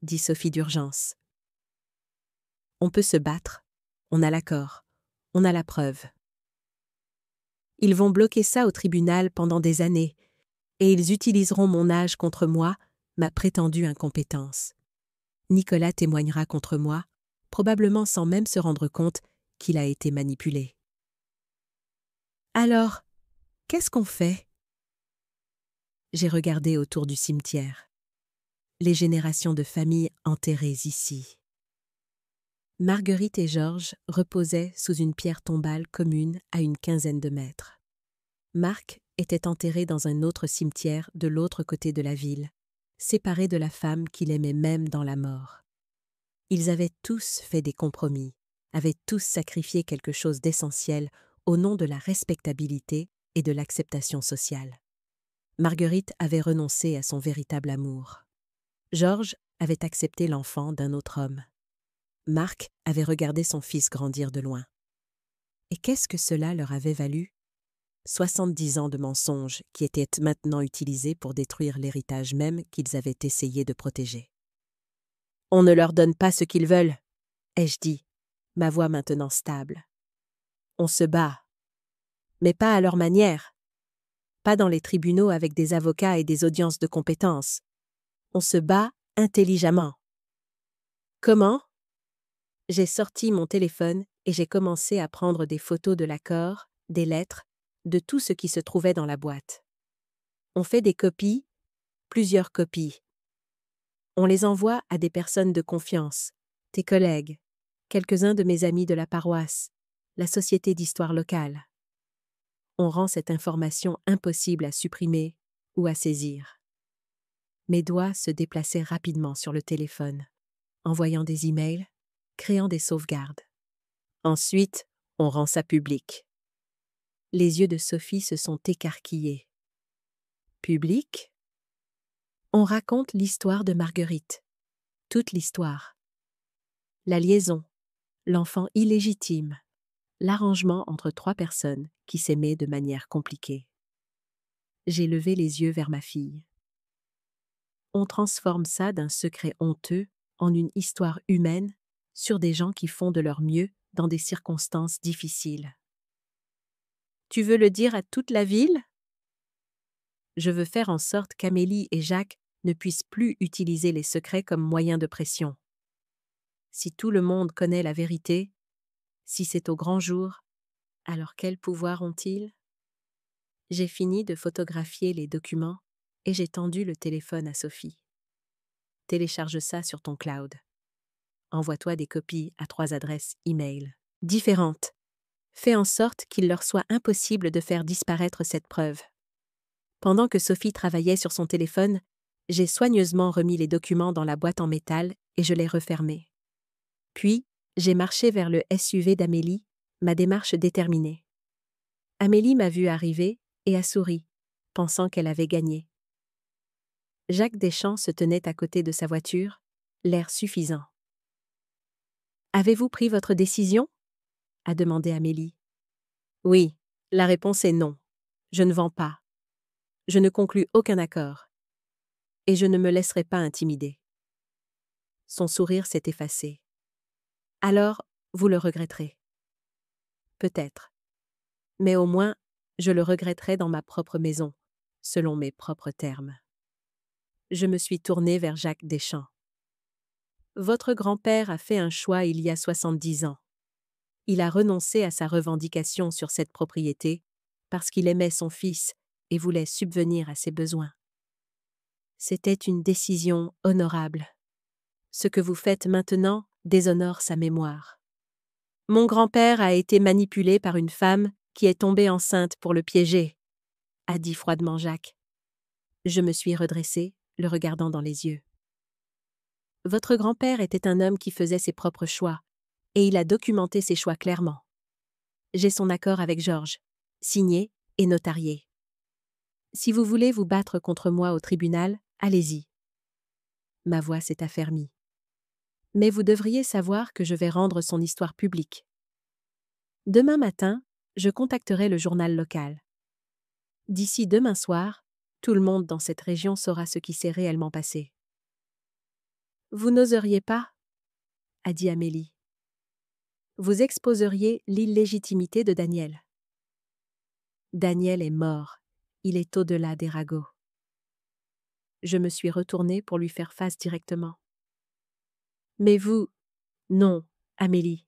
dit Sophie d'urgence. On peut se battre. On a l'accord. On a la preuve. Ils vont bloquer ça au tribunal pendant des années, et ils utiliseront mon âge contre moi, ma prétendue incompétence. Nicolas témoignera contre moi, probablement sans même se rendre compte qu'il a été manipulé. Alors, qu'est-ce qu'on fait? J'ai regardé autour du cimetière. Les générations de familles enterrées ici. Marguerite et Georges reposaient sous une pierre tombale commune à une quinzaine de mètres. Marc était enterré dans un autre cimetière de l'autre côté de la ville, séparé de la femme qu'il aimait même dans la mort. Ils avaient tous fait des compromis, avaient tous sacrifié quelque chose d'essentiel au nom de la respectabilité et de l'acceptation sociale. Marguerite avait renoncé à son véritable amour. Georges avait accepté l'enfant d'un autre homme. Marc avait regardé son fils grandir de loin. Et qu'est-ce que cela leur avait valu? 70 ans de mensonges qui étaient maintenant utilisés pour détruire l'héritage même qu'ils avaient essayé de protéger. « On ne leur donne pas ce qu'ils veulent, » ai-je dit, ma voix maintenant stable. « On se bat, mais pas à leur manière. Pas dans les tribunaux avec des avocats et des audiences de compétences. On se bat intelligemment. » Comment? J'ai sorti mon téléphone et j'ai commencé à prendre des photos de l'accord, des lettres, de tout ce qui se trouvait dans la boîte. On fait des copies, plusieurs copies. On les envoie à des personnes de confiance, tes collègues, quelques-uns de mes amis de la paroisse, la société d'histoire locale. On rend cette information impossible à supprimer ou à saisir. Mes doigts se déplaçaient rapidement sur le téléphone, envoyant des emails, créant des sauvegardes. Ensuite, on rend ça public. Les yeux de Sophie se sont écarquillés. Public? On raconte l'histoire de Marguerite. Toute l'histoire. La liaison, l'enfant illégitime, l'arrangement entre 3 personnes qui s'aimaient de manière compliquée. J'ai levé les yeux vers ma fille. On transforme ça d'un secret honteux en une histoire humaine sur des gens qui font de leur mieux dans des circonstances difficiles. Tu veux le dire à toute la ville? Je veux faire en sorte qu'Amélie et Jacques ne puissent plus utiliser les secrets comme moyen de pression. Si tout le monde connaît la vérité, si c'est au grand jour, alors quel pouvoir ont-ils? J'ai fini de photographier les documents et j'ai tendu le téléphone à Sophie. Télécharge ça sur ton cloud. Envoie-toi des copies à 3 adresses e-mail différentes. Fais en sorte qu'il leur soit impossible de faire disparaître cette preuve. Pendant que Sophie travaillait sur son téléphone, j'ai soigneusement remis les documents dans la boîte en métal et je les refermés. Puis, j'ai marché vers le SUV d'Amélie, ma démarche déterminée. Amélie m'a vu arriver et a souri, pensant qu'elle avait gagné. Jacques Deschamps se tenait à côté de sa voiture, l'air suffisant. « Avez-vous pris votre décision ?» a demandé Amélie. « Oui, la réponse est non. Je ne vends pas. Je ne conclus aucun accord. Et je ne me laisserai pas intimider. » Son sourire s'est effacé. « Alors, vous le regretterez. » Peut-être. Mais au moins, je le regretterai dans ma propre maison, selon mes propres termes. Je me suis tournée vers Jacques Deschamps. « Votre grand-père a fait un choix il y a 70 ans. Il a renoncé à sa revendication sur cette propriété parce qu'il aimait son fils et voulait subvenir à ses besoins. C'était une décision honorable. Ce que vous faites maintenant déshonore sa mémoire. Mon grand-père a été manipulé par une femme qui est tombée enceinte pour le piéger, a dit froidement Jacques. Je me suis redressée, le regardant dans les yeux. Votre grand-père était un homme qui faisait ses propres choix, et il a documenté ses choix clairement. J'ai son accord avec Georges, signé et notarié. Si vous voulez vous battre contre moi au tribunal, allez-y. Ma voix s'est affermie. Mais vous devriez savoir que je vais rendre son histoire publique. Demain matin, je contacterai le journal local. D'ici demain soir, tout le monde dans cette région saura ce qui s'est réellement passé. Vous n'oseriez pas, a dit Amélie. Vous exposeriez l'illégitimité de Daniel. Daniel est mort. Il est au-delà des ragots. Je me suis retournée pour lui faire face directement. Mais vous... Non, Amélie.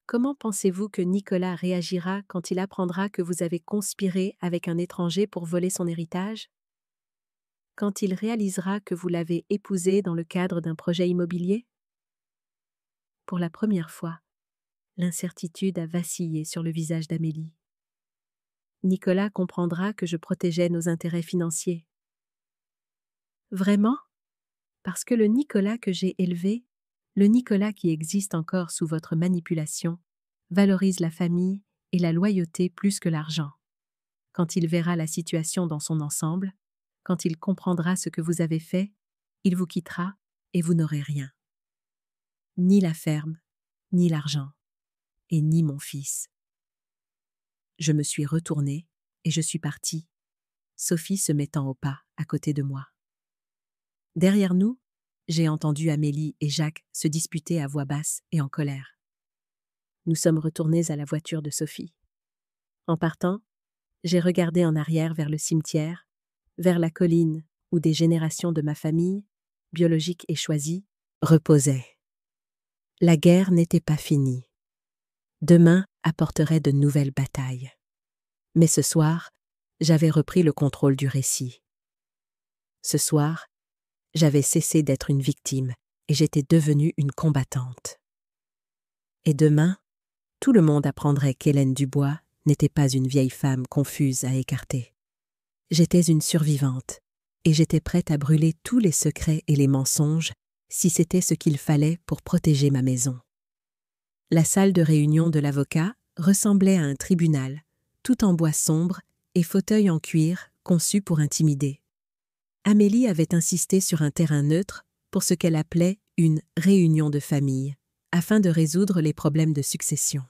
Comment pensez-vous que Nicolas réagira quand il apprendra que vous avez conspiré avec un étranger pour voler son héritage? Quand il réalisera que vous l'avez épousé dans le cadre d'un projet immobilier? Pour la première fois, l'incertitude a vacillé sur le visage d'Amélie. Nicolas comprendra que je protégeais nos intérêts financiers. Vraiment? Parce que le Nicolas que j'ai élevé, le Nicolas qui existe encore sous votre manipulation, valorise la famille et la loyauté plus que l'argent. Quand il verra la situation dans son ensemble, quand il comprendra ce que vous avez fait, il vous quittera et vous n'aurez rien. Ni la ferme, ni l'argent, et ni mon fils. Je me suis retournée et je suis partie, Sophie se mettant au pas à côté de moi. Derrière nous, j'ai entendu Amélie et Jacques se disputer à voix basse et en colère. Nous sommes retournés à la voiture de Sophie. En partant, j'ai regardé en arrière vers le cimetière, vers la colline où des générations de ma famille, biologique et choisie, reposaient. La guerre n'était pas finie. Demain apporterait de nouvelles batailles. Mais ce soir, j'avais repris le contrôle du récit. Ce soir, j'avais cessé d'être une victime et j'étais devenue une combattante. Et demain, tout le monde apprendrait qu'Hélène Dubois n'était pas une vieille femme confuse à écarter. J'étais une survivante, et j'étais prête à brûler tous les secrets et les mensonges si c'était ce qu'il fallait pour protéger ma maison. La salle de réunion de l'avocat ressemblait à un tribunal, tout en bois sombre et fauteuil en cuir conçu pour intimider. Amélie avait insisté sur un terrain neutre pour ce qu'elle appelait une réunion de famille, afin de résoudre les problèmes de succession.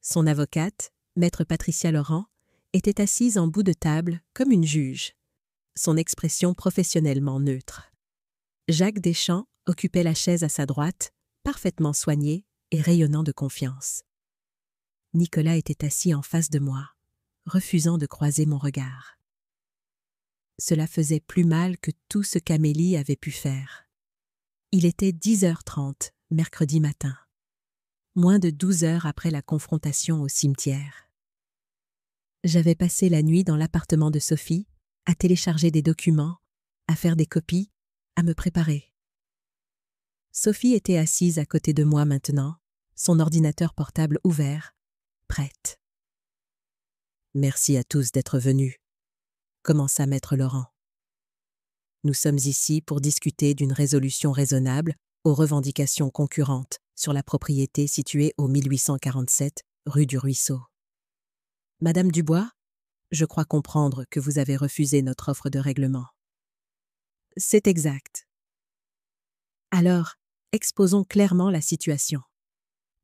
Son avocate, maître Patricia Laurent, était assise en bout de table comme une juge, son expression professionnellement neutre. Jacques Deschamps occupait la chaise à sa droite, parfaitement soigné et rayonnant de confiance. Nicolas était assis en face de moi, refusant de croiser mon regard. Cela faisait plus mal que tout ce qu'Amélie avait pu faire. Il était 10h30, mercredi matin, moins de 12 heures après la confrontation au cimetière. J'avais passé la nuit dans l'appartement de Sophie, à télécharger des documents, à faire des copies, à me préparer. Sophie était assise à côté de moi maintenant, son ordinateur portable ouvert, prête. « Merci à tous d'être venus », commença maître Laurent. « Nous sommes ici pour discuter d'une résolution raisonnable aux revendications concurrentes sur la propriété située au 1847 rue du Ruisseau. Madame Dubois, je crois comprendre que vous avez refusé notre offre de règlement. » « C'est exact. » Alors, exposons clairement la situation.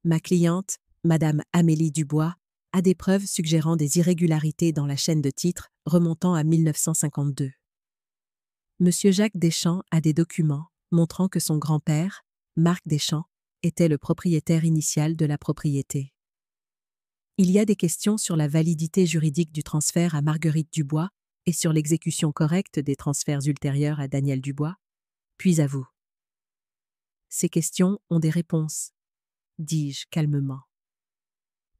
Ma cliente, Madame Amélie Dubois, a des preuves suggérant des irrégularités dans la chaîne de titres remontant à 1952. Monsieur Jacques Deschamps a des documents montrant que son grand-père, Marc Deschamps, était le propriétaire initial de la propriété. Il y a des questions sur la validité juridique du transfert à Marguerite Dubois et sur l'exécution correcte des transferts ultérieurs à Daniel Dubois, puis à vous. Ces questions ont des réponses, dis-je calmement.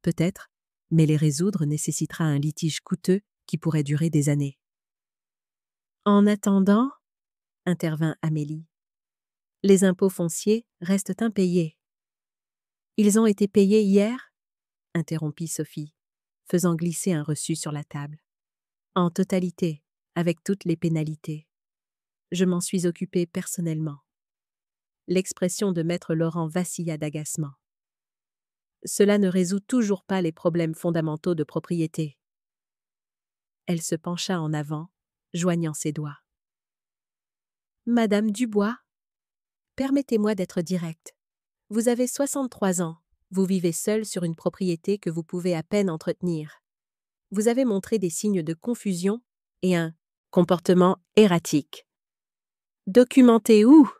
Peut-être, mais les résoudre nécessitera un litige coûteux qui pourrait durer des années. En attendant, intervint Amélie, les impôts fonciers restent impayés. Ils ont été payés hier, interrompit Sophie, faisant glisser un reçu sur la table. En totalité, avec toutes les pénalités. Je m'en suis occupée personnellement. L'expression de maître Laurent vacilla d'agacement. Cela ne résout toujours pas les problèmes fondamentaux de propriété. Elle se pencha en avant, joignant ses doigts. Madame Dubois, permettez-moi d'être directe. Vous avez 63 ans, vous vivez seule sur une propriété que vous pouvez à peine entretenir. Vous avez montré des signes de confusion et un comportement erratique. Documenté où ?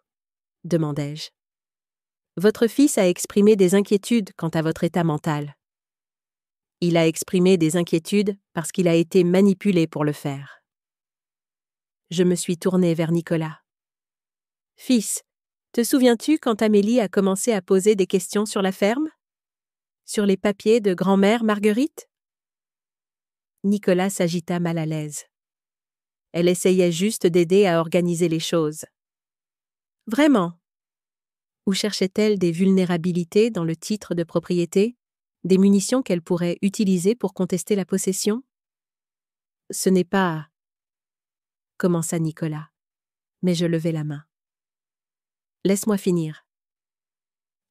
demandai-je. Votre fils a exprimé des inquiétudes quant à votre état mental. Il a exprimé des inquiétudes parce qu'il a été manipulé pour le faire. Je me suis tournée vers Nicolas. Fils, te souviens-tu quand Amélie a commencé à poser des questions sur la ferme? Sur les papiers de grand-mère Marguerite? Nicolas s'agita mal à l'aise. Elle essayait juste d'aider à organiser les choses. Vraiment? Ou cherchait-elle des vulnérabilités dans le titre de propriété, des munitions qu'elle pourrait utiliser pour contester la possession? Ce n'est pas... commença Nicolas, mais je levai la main. Laisse-moi finir.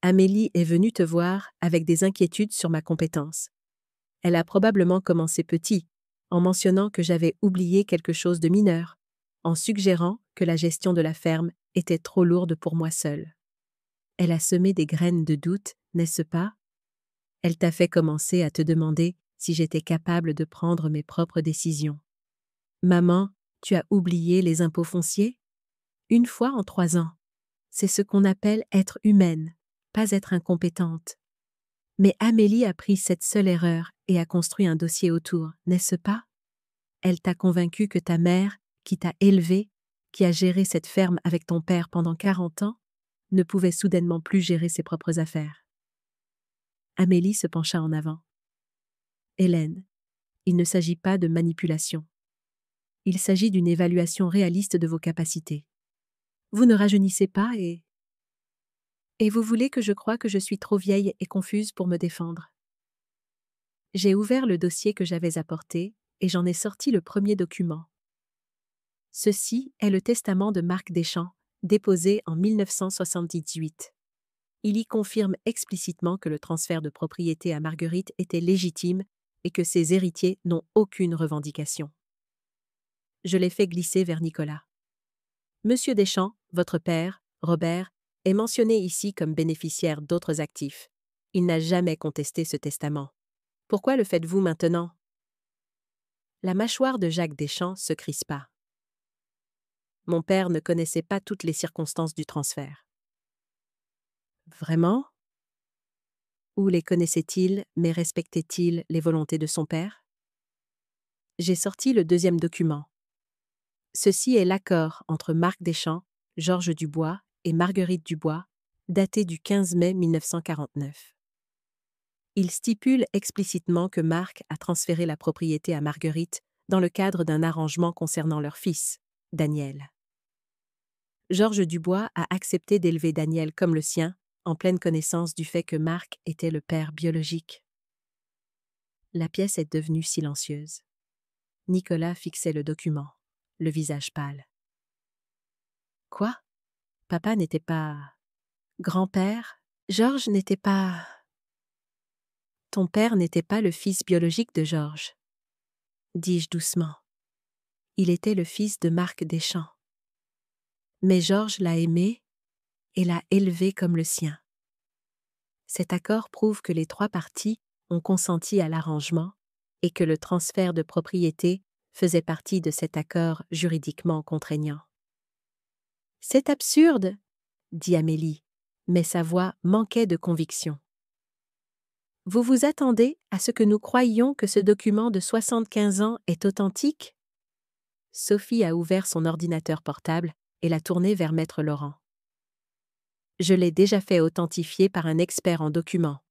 Amélie est venue te voir avec des inquiétudes sur ma compétence. Elle a probablement commencé petit, en mentionnant que j'avais oublié quelque chose de mineur, en suggérant que la gestion de la ferme était trop lourde pour moi seule. Elle a semé des graines de doute, n'est-ce pas? Elle t'a fait commencer à te demander si j'étais capable de prendre mes propres décisions. Maman, tu as oublié les impôts fonciers? Une fois en 3 ans. C'est ce qu'on appelle être humaine, pas être incompétente. Mais Amélie a pris cette seule erreur et a construit un dossier autour, n'est-ce pas? Elle t'a convaincu que ta mère, qui t'a élevée, qui a géré cette ferme avec ton père pendant 40 ans, ne pouvait soudainement plus gérer ses propres affaires. Amélie se pencha en avant. Hélène, il ne s'agit pas de manipulation. Il s'agit d'une évaluation réaliste de vos capacités. Vous ne rajeunissez pas et vous voulez que je croie que je suis trop vieille et confuse pour me défendre. J'ai ouvert le dossier que j'avais apporté et j'en ai sorti le premier document. Ceci est le testament de Marc Deschamps, déposé en 1978. Il y confirme explicitement que le transfert de propriété à Marguerite était légitime et que ses héritiers n'ont aucune revendication. Je l'ai fait glisser vers Nicolas. Monsieur Deschamps, votre père, Robert, est mentionné ici comme bénéficiaire d'autres actifs. Il n'a jamais contesté ce testament. Pourquoi le faites-vous maintenant? La mâchoire de Jacques Deschamps se crispa. Mon père ne connaissait pas toutes les circonstances du transfert. Vraiment? Ou les connaissait-il, mais respectait-il les volontés de son père? J'ai sorti le deuxième document. Ceci est l'accord entre Marc Deschamps, Georges Dubois et Marguerite Dubois, daté du 15 mai 1949. Il stipule explicitement que Marc a transféré la propriété à Marguerite dans le cadre d'un arrangement concernant leur fils, Daniel. Georges Dubois a accepté d'élever Daniel comme le sien, en pleine connaissance du fait que Marc était le père biologique. La pièce est devenue silencieuse. Nicolas fixait le document, le visage pâle. Quoi? Papa n'était pas... Grand-père? Georges n'était pas... Ton père n'était pas le fils biologique de Georges, dis-je doucement. Il était le fils de Marc Deschamps. Mais Georges l'a aimé et l'a élevé comme le sien. Cet accord prouve que les 3 parties ont consenti à l'arrangement et que le transfert de propriété faisait partie de cet accord juridiquement contraignant. C'est absurde, dit Amélie, mais sa voix manquait de conviction. Vous vous attendez à ce que nous croyions que ce document de 75 ans est authentique? Sophie a ouvert son ordinateur portable et l'a tourné vers Maître Laurent. Je l'ai déjà fait authentifier par un expert en documents.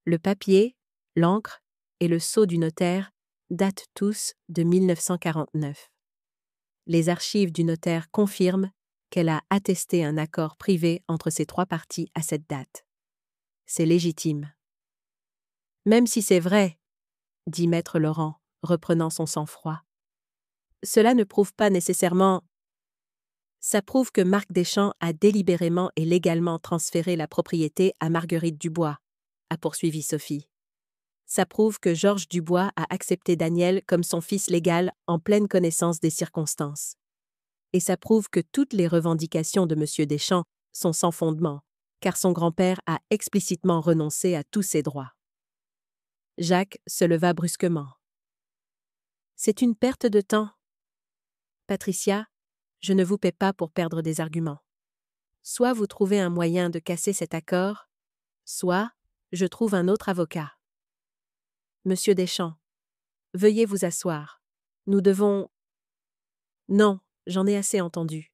Le papier, l'encre et le sceau du notaire datent tous de 1949. Les archives du notaire confirment qu'elle a attesté un accord privé entre ces 3 parties à cette date. C'est légitime. Même si c'est vrai, dit Maître Laurent, reprenant son sang-froid, cela ne prouve pas nécessairement... Ça prouve que Marc Deschamps a délibérément et légalement transféré la propriété à Marguerite Dubois, a poursuivi Sophie. Ça prouve que Georges Dubois a accepté Daniel comme son fils légal en pleine connaissance des circonstances. Et ça prouve que toutes les revendications de M. Deschamps sont sans fondement, car son grand-père a explicitement renoncé à tous ses droits. Jacques se leva brusquement. C'est une perte de temps. Patricia, je ne vous paie pas pour perdre des arguments. Soit vous trouvez un moyen de casser cet accord, soit je trouve un autre avocat. Monsieur Deschamps, veuillez vous asseoir. Nous devons... Non, j'en ai assez entendu.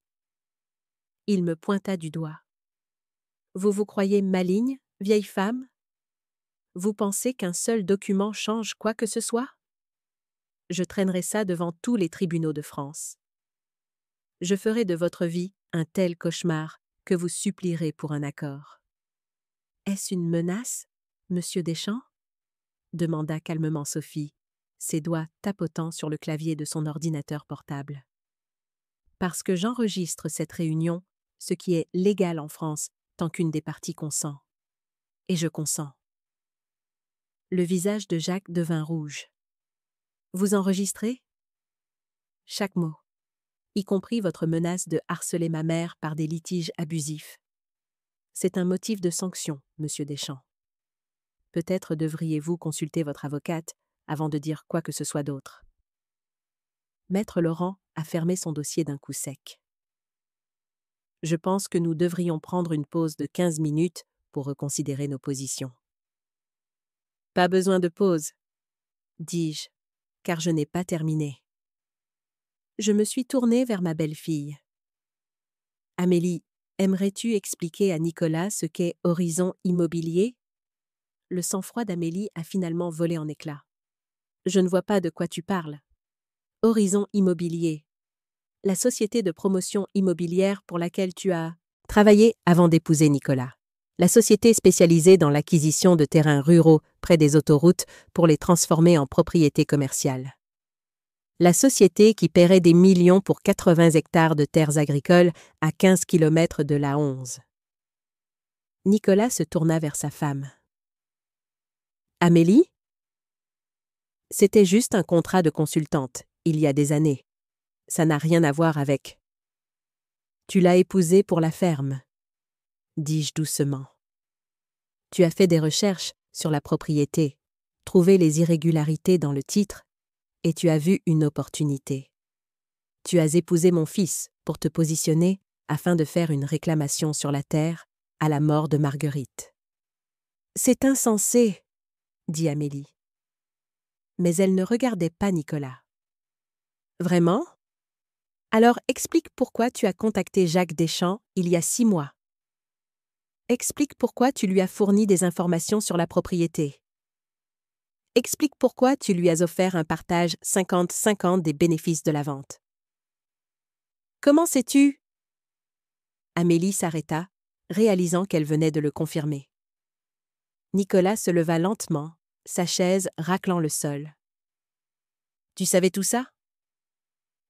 Il me pointa du doigt. Vous vous croyez maligne, vieille femme? Vous pensez qu'un seul document change quoi que ce soit? Je traînerai ça devant tous les tribunaux de France. Je ferai de votre vie un tel cauchemar que vous supplierez pour un accord. Est-ce une menace, monsieur Deschamps? Demanda calmement Sophie, ses doigts tapotant sur le clavier de son ordinateur portable. Parce que j'enregistre cette réunion, ce qui est légal en France tant qu'une des parties consent. Et je consens. Le visage de Jacques devint rouge. Vous enregistrez? Chaque mot, y compris votre menace de harceler ma mère par des litiges abusifs. C'est un motif de sanction, monsieur Deschamps. Peut-être devriez-vous consulter votre avocate avant de dire quoi que ce soit d'autre. Maître Laurent a fermé son dossier d'un coup sec. Je pense que nous devrions prendre une pause de 15 minutes pour reconsidérer nos positions. Pas besoin de pause, dis-je, car je n'ai pas terminé. Je me suis tournée vers ma belle-fille. Amélie, aimerais-tu expliquer à Nicolas ce qu'est Horizon Immobilier? Le sang-froid d'Amélie a finalement volé en éclats. Je ne vois pas de quoi tu parles. Horizon Immobilier, la société de promotion immobilière pour laquelle tu as travaillé avant d'épouser Nicolas. La société spécialisée dans l'acquisition de terrains ruraux près des autoroutes pour les transformer en propriétés commerciales. La société qui paierait des millions pour 80 hectares de terres agricoles à 15 km de la 11. Nicolas se tourna vers sa femme. Amélie? C'était juste un contrat de consultante, il y a des années. Ça n'a rien à voir avec... Tu l'as épousée pour la ferme, dis-je doucement. Tu as fait des recherches sur la propriété, trouvé les irrégularités dans le titre, et tu as vu une opportunité. Tu as épousé mon fils pour te positionner afin de faire une réclamation sur la terre à la mort de Marguerite. C'est insensé, dit Amélie. Mais elle ne regardait pas Nicolas. Vraiment? Alors explique pourquoi tu as contacté Jacques Deschamps il y a 6 mois. Explique pourquoi tu lui as fourni des informations sur la propriété. Explique pourquoi tu lui as offert un partage 50-50 des bénéfices de la vente. Comment sais-tu? Amélie s'arrêta, réalisant qu'elle venait de le confirmer. Nicolas se leva lentement, sa chaise raclant le sol. Tu savais tout ça?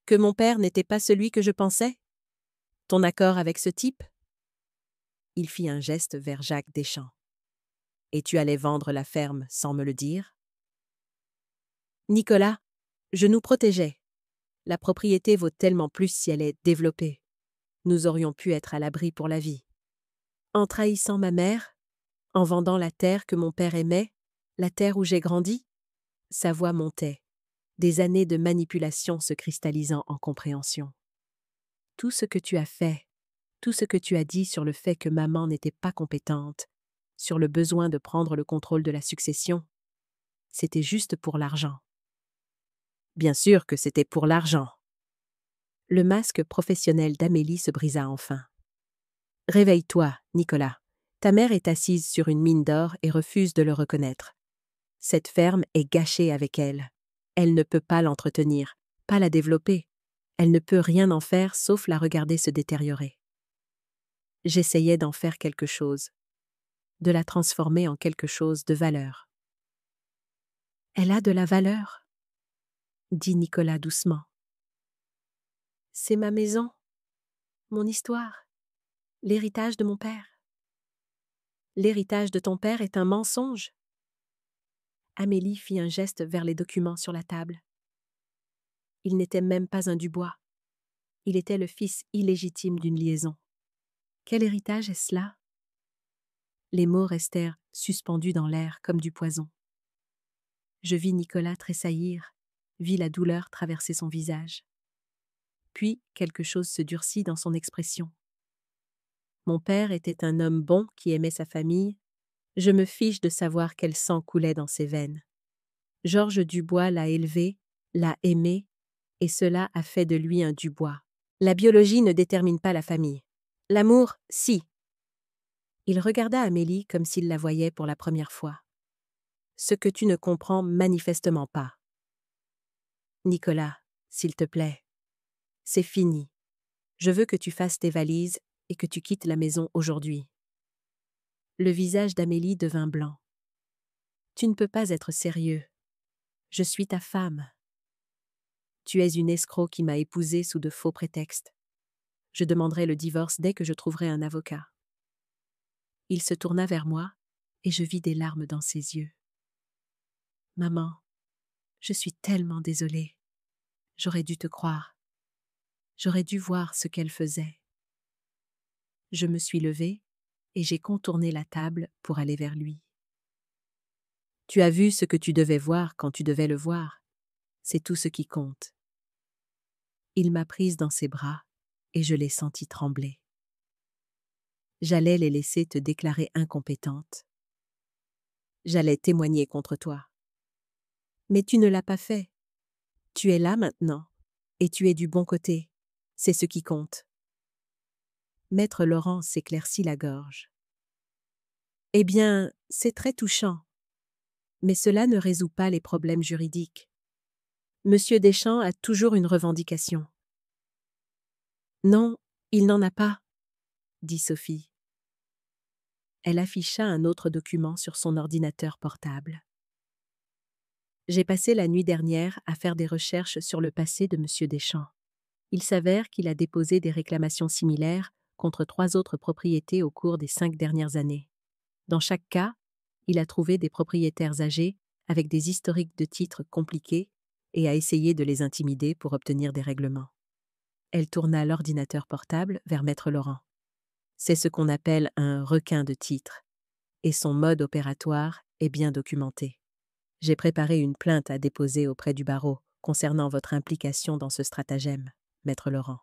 Que mon père n'était pas celui que je pensais? Ton accord avec ce type? Il fit un geste vers Jacques Deschamps. Et tu allais vendre la ferme sans me le dire? Nicolas, je nous protégeais. La propriété vaut tellement plus si elle est développée. Nous aurions pu être à l'abri pour la vie. En trahissant ma mère, en vendant la terre que mon père aimait, la terre où j'ai grandi, sa voix montait, des années de manipulation se cristallisant en compréhension. Tout ce que tu as fait, tout ce que tu as dit sur le fait que maman n'était pas compétente, sur le besoin de prendre le contrôle de la succession, c'était juste pour l'argent. Bien sûr que c'était pour l'argent. Le masque professionnel d'Amélie se brisa enfin. Réveille-toi, Nicolas. Ta mère est assise sur une mine d'or et refuse de le reconnaître. Cette ferme est gâchée avec elle. Elle ne peut pas l'entretenir, pas la développer. Elle ne peut rien en faire sauf la regarder se détériorer. J'essayais d'en faire quelque chose, de la transformer en quelque chose de valeur. Elle a de la valeur, dit Nicolas doucement. C'est ma maison, mon histoire, l'héritage de mon père. L'héritage de ton père est un mensonge. Amélie fit un geste vers les documents sur la table. Il n'était même pas un Dubois. Il était le fils illégitime d'une liaison. Quel héritage est-ce là? Les mots restèrent suspendus dans l'air comme du poison. Je vis Nicolas tressaillir, vis la douleur traverser son visage. Puis quelque chose se durcit dans son expression. Mon père était un homme bon qui aimait sa famille. Je me fiche de savoir quel sang coulait dans ses veines. Georges Dubois l'a élevé, l'a aimé, et cela a fait de lui un Dubois. La biologie ne détermine pas la famille. L'amour, si. Il regarda Amélie comme s'il la voyait pour la première fois. Ce que tu ne comprends manifestement pas. Nicolas, s'il te plaît, c'est fini. Je veux que tu fasses tes valises et que tu quittes la maison aujourd'hui. Le visage d'Amélie devint blanc. Tu ne peux pas être sérieux. Je suis ta femme. Tu es une escroc qui m'a épousée sous de faux prétextes. Je demanderai le divorce dès que je trouverai un avocat. Il se tourna vers moi et je vis des larmes dans ses yeux. Maman, je suis tellement désolée. J'aurais dû te croire. J'aurais dû voir ce qu'elle faisait. Je me suis levée et j'ai contourné la table pour aller vers lui. Tu as vu ce que tu devais voir quand tu devais le voir. C'est tout ce qui compte. Il m'a prise dans ses bras et je l'ai sentie trembler. J'allais les laisser te déclarer incompétente. J'allais témoigner contre toi. Mais tu ne l'as pas fait. Tu es là maintenant, et tu es du bon côté. C'est ce qui compte. Maître Laurent s'éclaircit la gorge. Eh bien, c'est très touchant. Mais cela ne résout pas les problèmes juridiques. Monsieur Deschamps a toujours une revendication. Non, il n'en a pas, dit Sophie. Elle afficha un autre document sur son ordinateur portable. J'ai passé la nuit dernière à faire des recherches sur le passé de Monsieur Deschamps. Il s'avère qu'il a déposé des réclamations similaires contre 3 autres propriétés au cours des 5 dernières années. Dans chaque cas, il a trouvé des propriétaires âgés avec des historiques de titres compliqués et a essayé de les intimider pour obtenir des règlements. Elle tourna l'ordinateur portable vers Maître Laurent. C'est ce qu'on appelle un requin de titres, et son mode opératoire est bien documenté. J'ai préparé une plainte à déposer auprès du barreau concernant votre implication dans ce stratagème, Maître Laurent.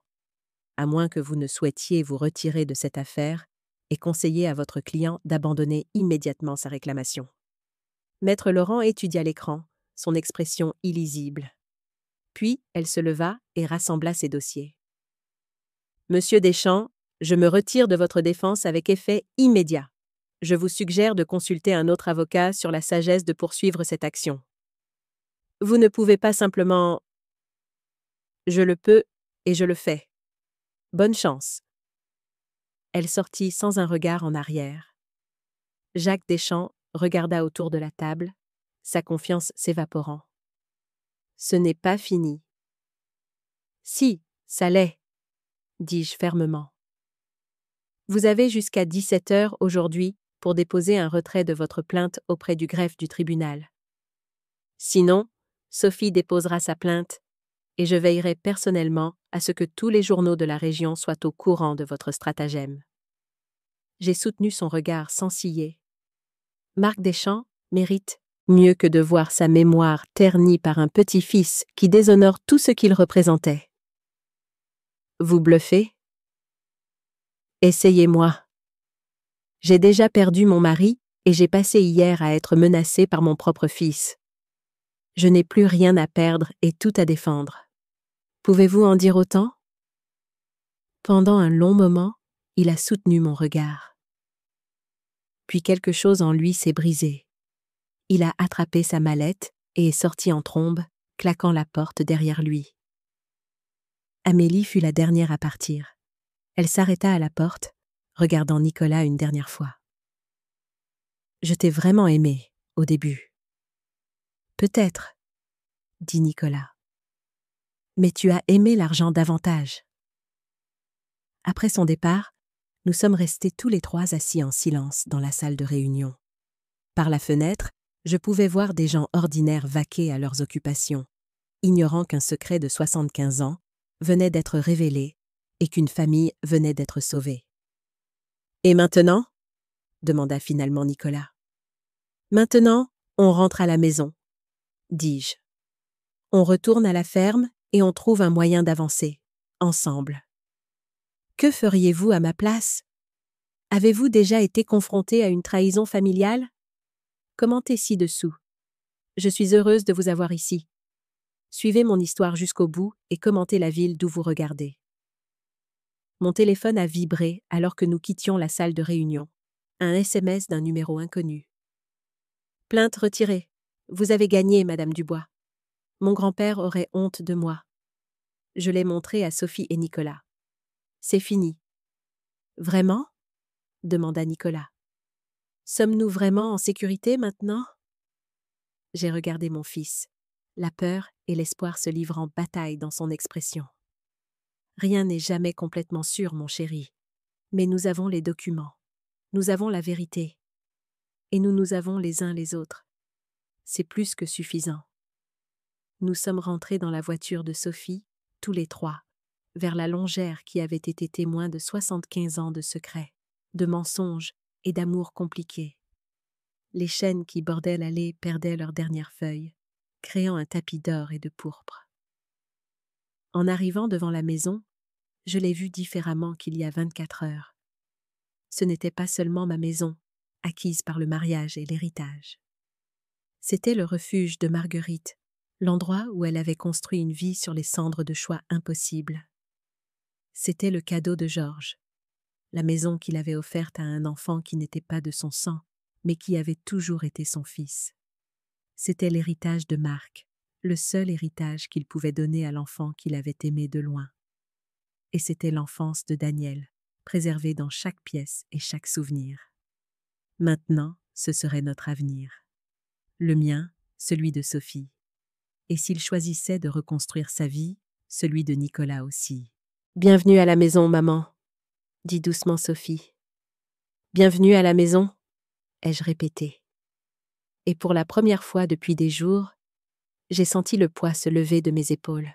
À moins que vous ne souhaitiez vous retirer de cette affaire et conseiller à votre client d'abandonner immédiatement sa réclamation. Maître Laurent étudia l'écran, son expression illisible. Puis elle se leva et rassembla ses dossiers. Monsieur Deschamps, je me retire de votre défense avec effet immédiat. Je vous suggère de consulter un autre avocat sur la sagesse de poursuivre cette action. Vous ne pouvez pas simplement... Je le peux et je le fais. Bonne chance. Elle sortit sans un regard en arrière. Jacques Deschamps regarda autour de la table, sa confiance s'évaporant. Ce n'est pas fini. Si, ça l'est, dis-je fermement. Vous avez jusqu'à 17 heures aujourd'hui pour déposer un retrait de votre plainte auprès du greffe du tribunal. Sinon, Sophie déposera sa plainte et je veillerai personnellement à ce que tous les journaux de la région soient au courant de votre stratagème. J'ai soutenu son regard sans ciller. Marc Deschamps mérite mieux que de voir sa mémoire ternie par un petit-fils qui déshonore tout ce qu'il représentait. Vous bluffez? Essayez-moi. J'ai déjà perdu mon mari et j'ai passé hier à être menacée par mon propre fils. Je n'ai plus rien à perdre et tout à défendre. Pouvez-vous en dire autant? Pendant un long moment, il a soutenu mon regard. Puis quelque chose en lui s'est brisé. Il a attrapé sa mallette et est sorti en trombe, claquant la porte derrière lui. Amélie fut la dernière à partir. Elle s'arrêta à la porte, regardant Nicolas une dernière fois. Je t'ai vraiment aimé, au début. Peut-être, dit Nicolas. Mais tu as aimé l'argent davantage. Après son départ, nous sommes restés tous les 3 assis en silence dans la salle de réunion. Par la fenêtre, je pouvais voir des gens ordinaires vaquer à leurs occupations, ignorant qu'un secret de 75 ans venait d'être révélé et qu'une famille venait d'être sauvée. « Et maintenant » demanda finalement Nicolas. « Maintenant, on rentre à la maison, » dis-je. « On retourne à la ferme et on trouve un moyen d'avancer, ensemble. Que feriez-vous à ma place ? Avez-vous déjà été confronté à une trahison familiale? Commentez ci-dessous. Je suis heureuse de vous avoir ici. Suivez mon histoire jusqu'au bout et commentez la ville d'où vous regardez. Mon téléphone a vibré alors que nous quittions la salle de réunion. Un SMS d'un numéro inconnu. Plainte retirée. Vous avez gagné, Madame Dubois. Mon grand-père aurait honte de moi. Je l'ai montré à Sophie et Nicolas. C'est fini. Vraiment? Demanda Nicolas. Sommes-nous vraiment en sécurité maintenant? J'ai regardé mon fils. La peur et l'espoir se livrent en bataille dans son expression. Rien n'est jamais complètement sûr, mon chéri. Mais nous avons les documents. Nous avons la vérité. Et nous avons les uns les autres. C'est plus que suffisant. Nous sommes rentrés dans la voiture de Sophie, tous les trois, vers la longère qui avait été témoin de 75 ans de secrets, de mensonges et d'amour compliqués. Les chênes qui bordaient l'allée perdaient leurs dernières feuilles, créant un tapis d'or et de pourpre. En arrivant devant la maison, je l'ai vue différemment qu'il y a 24 heures. Ce n'était pas seulement ma maison, acquise par le mariage et l'héritage. C'était le refuge de Marguerite, l'endroit où elle avait construit une vie sur les cendres de choix impossibles. C'était le cadeau de Georges, la maison qu'il avait offerte à un enfant qui n'était pas de son sang, mais qui avait toujours été son fils. C'était l'héritage de Marc, le seul héritage qu'il pouvait donner à l'enfant qu'il avait aimé de loin. Et c'était l'enfance de Daniel, préservée dans chaque pièce et chaque souvenir. Maintenant, ce serait notre avenir. Le mien, celui de Sophie. Et s'il choisissait de reconstruire sa vie, celui de Nicolas aussi. « Bienvenue à la maison, maman », dit doucement Sophie. « Bienvenue à la maison », ai-je répété. Et pour la première fois depuis des jours, j'ai senti le poids se lever de mes épaules.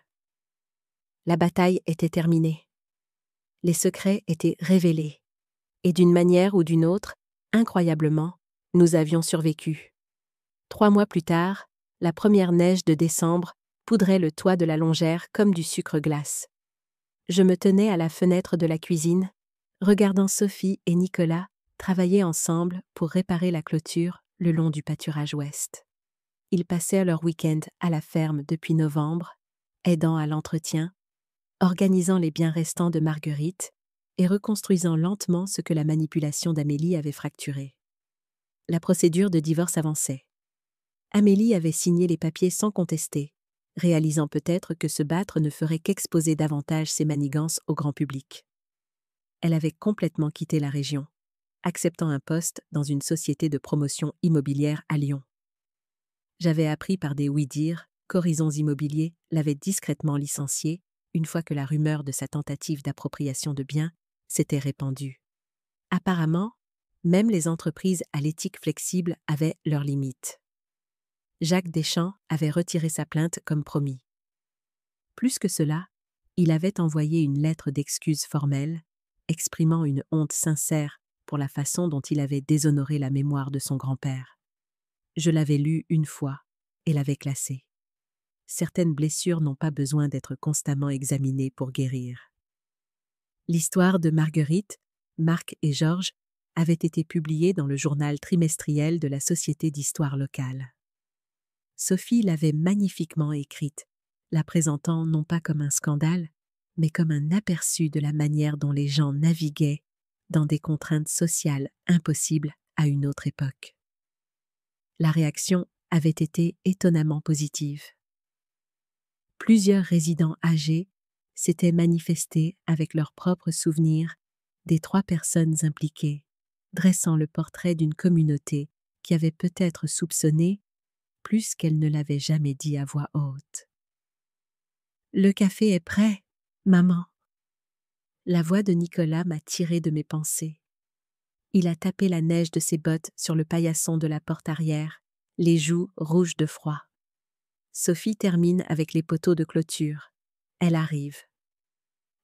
La bataille était terminée. Les secrets étaient révélés. Et d'une manière ou d'une autre, incroyablement, nous avions survécu. 3 mois plus tard, la première neige de décembre poudrait le toit de la longère comme du sucre glace. Je me tenais à la fenêtre de la cuisine, regardant Sophie et Nicolas travailler ensemble pour réparer la clôture le long du pâturage ouest. Ils passaient leur week-end à la ferme depuis novembre, aidant à l'entretien, organisant les biens restants de Marguerite et reconstruisant lentement ce que la manipulation d'Amélie avait fracturé. La procédure de divorce avançait. Amélie avait signé les papiers sans contester, réalisant peut-être que se battre ne ferait qu'exposer davantage ses manigances au grand public. Elle avait complètement quitté la région, acceptant un poste dans une société de promotion immobilière à Lyon. J'avais appris par des oui-dire qu'Horizons Immobilier l'avait discrètement licenciée une fois que la rumeur de sa tentative d'appropriation de biens s'était répandue. Apparemment, même les entreprises à l'éthique flexible avaient leurs limites. Jacques Deschamps avait retiré sa plainte comme promis. Plus que cela, il avait envoyé une lettre d'excuse formelle, exprimant une honte sincère pour la façon dont il avait déshonoré la mémoire de son grand-père. Je l'avais lu une fois et l'avais classé. Certaines blessures n'ont pas besoin d'être constamment examinées pour guérir. L'histoire de Marguerite, Marc et Georges avait été publiée dans le journal trimestriel de la Société d'histoire locale. Sophie l'avait magnifiquement écrite, la présentant non pas comme un scandale, mais comme un aperçu de la manière dont les gens naviguaient dans des contraintes sociales impossibles à une autre époque. La réaction avait été étonnamment positive. Plusieurs résidents âgés s'étaient manifestés avec leurs propres souvenirs des 3 personnes impliquées, dressant le portrait d'une communauté qui avait peut-être soupçonné plus qu'elle ne l'avait jamais dit à voix haute. « Le café est prêt, maman. » La voix de Nicolas m'a tiré de mes pensées. Il a tapé la neige de ses bottes sur le paillasson de la porte arrière, les joues rouges de froid. Sophie termine avec les poteaux de clôture. Elle arrive.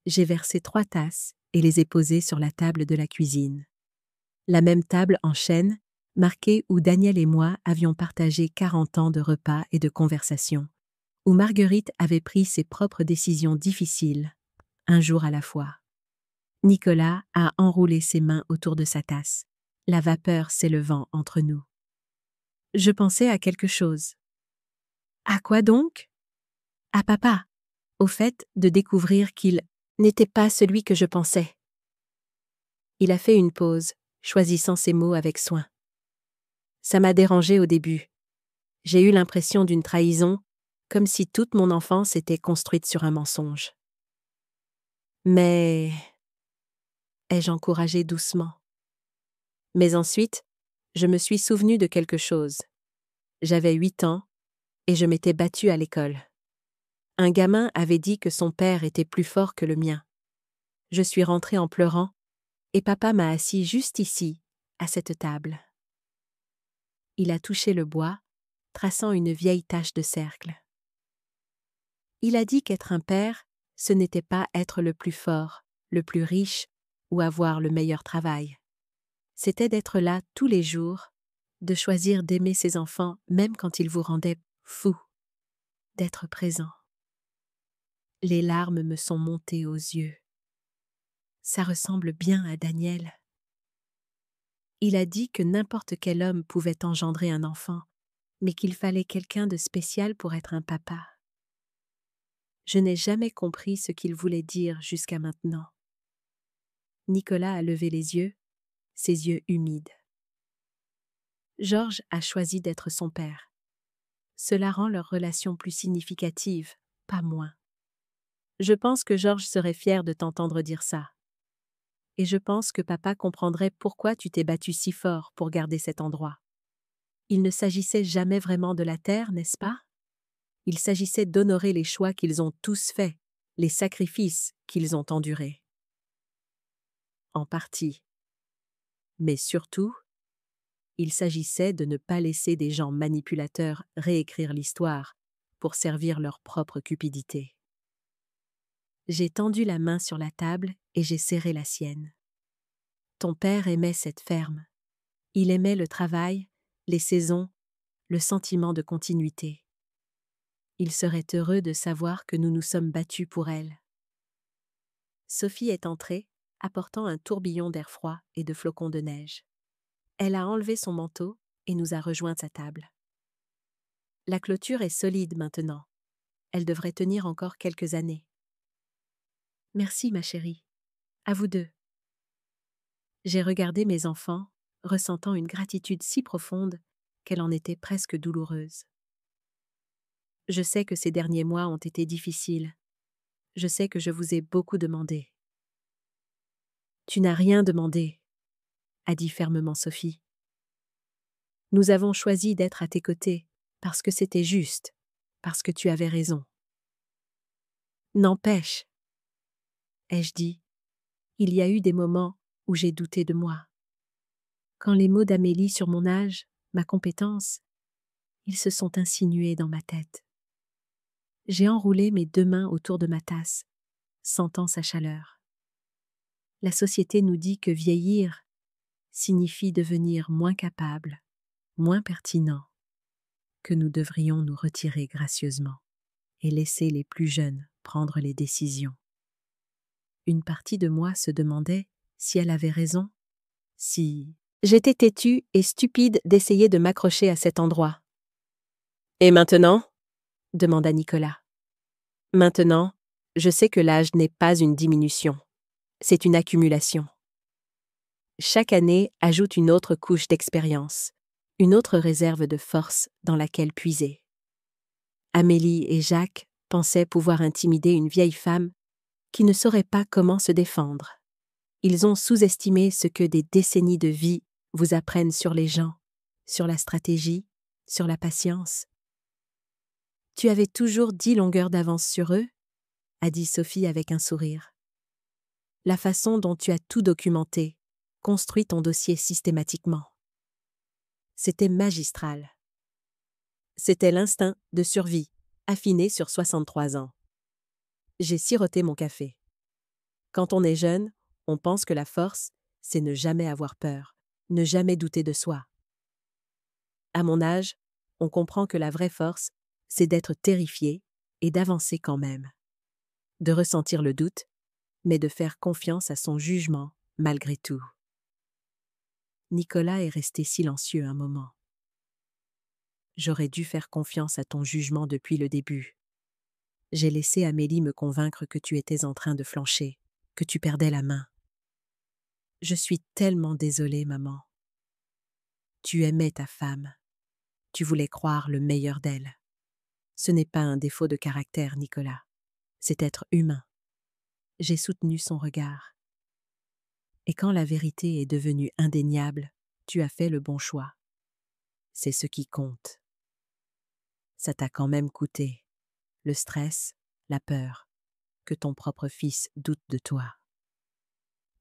J'ai versé 3 tasses et les ai posées sur la table de la cuisine. La même table en chêne, marquée où Daniel et moi avions partagé 40 ans de repas et de conversations, où Marguerite avait pris ses propres décisions difficiles, un jour à la fois. Nicolas a enroulé ses mains autour de sa tasse, la vapeur s'élevant entre nous. Je pensais à quelque chose. À quoi donc? À papa. Au fait de découvrir qu'il n'était pas celui que je pensais. Il a fait une pause, choisissant ses mots avec soin. Ça m'a dérangé au début. J'ai eu l'impression d'une trahison, comme si toute mon enfance était construite sur un mensonge. Mais... ai-je encouragé doucement. Mais ensuite, je me suis souvenu de quelque chose. J'avais 8 ans et je m'étais battue à l'école. Un gamin avait dit que son père était plus fort que le mien. Je suis rentrée en pleurant et papa m'a assis juste ici, à cette table. Il a touché le bois, traçant une vieille tache de cercle. Il a dit qu'être un père, ce n'était pas être le plus fort, le plus riche ou avoir le meilleur travail. C'était d'être là tous les jours, de choisir d'aimer ses enfants même quand ils vous rendaient fous, d'être présent. Les larmes me sont montées aux yeux. Ça ressemble bien à Daniel. Il a dit que n'importe quel homme pouvait engendrer un enfant, mais qu'il fallait quelqu'un de spécial pour être un papa. Je n'ai jamais compris ce qu'il voulait dire jusqu'à maintenant. Nicolas a levé les yeux, ses yeux humides. Georges a choisi d'être son père. Cela rend leur relation plus significative, pas moins. Je pense que Georges serait fier de t'entendre dire ça. Et je pense que papa comprendrait pourquoi tu t'es battu si fort pour garder cet endroit. Il ne s'agissait jamais vraiment de la terre, n'est-ce pas? Il s'agissait d'honorer les choix qu'ils ont tous faits, les sacrifices qu'ils ont endurés. En partie. Mais surtout, il s'agissait de ne pas laisser des gens manipulateurs réécrire l'histoire pour servir leur propre cupidité. J'ai tendu la main sur la table et j'ai serré la sienne. Ton père aimait cette ferme. Il aimait le travail, les saisons, le sentiment de continuité. Il serait heureux de savoir que nous nous sommes battus pour elle. Sophie est entrée, apportant un tourbillon d'air froid et de flocons de neige. Elle a enlevé son manteau et nous a rejoints à table. La clôture est solide maintenant. Elle devrait tenir encore quelques années. Merci, ma chérie. À vous deux. J'ai regardé mes enfants, ressentant une gratitude si profonde qu'elle en était presque douloureuse. Je sais que ces derniers mois ont été difficiles. Je sais que je vous ai beaucoup demandé. Tu n'as rien demandé, a dit fermement Sophie. Nous avons choisi d'être à tes côtés parce que c'était juste, parce que tu avais raison. N'empêche, ai-je dit, il y a eu des moments où j'ai douté de moi. Quand les mots d'Amélie sur mon âge, ma compétence, ils se sont insinués dans ma tête. J'ai enroulé mes 2 mains autour de ma tasse, sentant sa chaleur. La société nous dit que vieillir signifie devenir moins capable, moins pertinent, que nous devrions nous retirer gracieusement et laisser les plus jeunes prendre les décisions. Une partie de moi se demandait si elle avait raison, si... J'étais têtue et stupide d'essayer de m'accrocher à cet endroit. « Et maintenant ?» demanda Nicolas. « Maintenant, je sais que l'âge n'est pas une diminution, c'est une accumulation. Chaque année ajoute une autre couche d'expérience, une autre réserve de force dans laquelle puiser. Amélie et Jacques pensaient pouvoir intimider une vieille femme qui ne saurait pas comment se défendre. Ils ont sous-estimé ce que des décennies de vie vous apprennent sur les gens, sur la stratégie, sur la patience. Tu avais toujours 10 longueurs d'avance sur eux, a dit Sophie avec un sourire. La façon dont tu as tout documenté, construit ton dossier systématiquement. C'était magistral. C'était l'instinct de survie, affiné sur 63 ans. J'ai siroté mon café. Quand on est jeune, on pense que la force, c'est ne jamais avoir peur, ne jamais douter de soi. À mon âge, on comprend que la vraie force, c'est d'être terrifié et d'avancer quand même. De ressentir le doute, mais de faire confiance à son jugement, malgré tout. Nicolas est resté silencieux un moment. J'aurais dû faire confiance à ton jugement depuis le début. J'ai laissé Amélie me convaincre que tu étais en train de flancher, que tu perdais la main. Je suis tellement désolée, maman. Tu aimais ta femme. Tu voulais croire le meilleur d'elle. Ce n'est pas un défaut de caractère, Nicolas. C'est être humain. J'ai soutenu son regard. Et quand la vérité est devenue indéniable, tu as fait le bon choix. C'est ce qui compte. Ça t'a quand même coûté. Le stress, la peur, que ton propre fils doute de toi.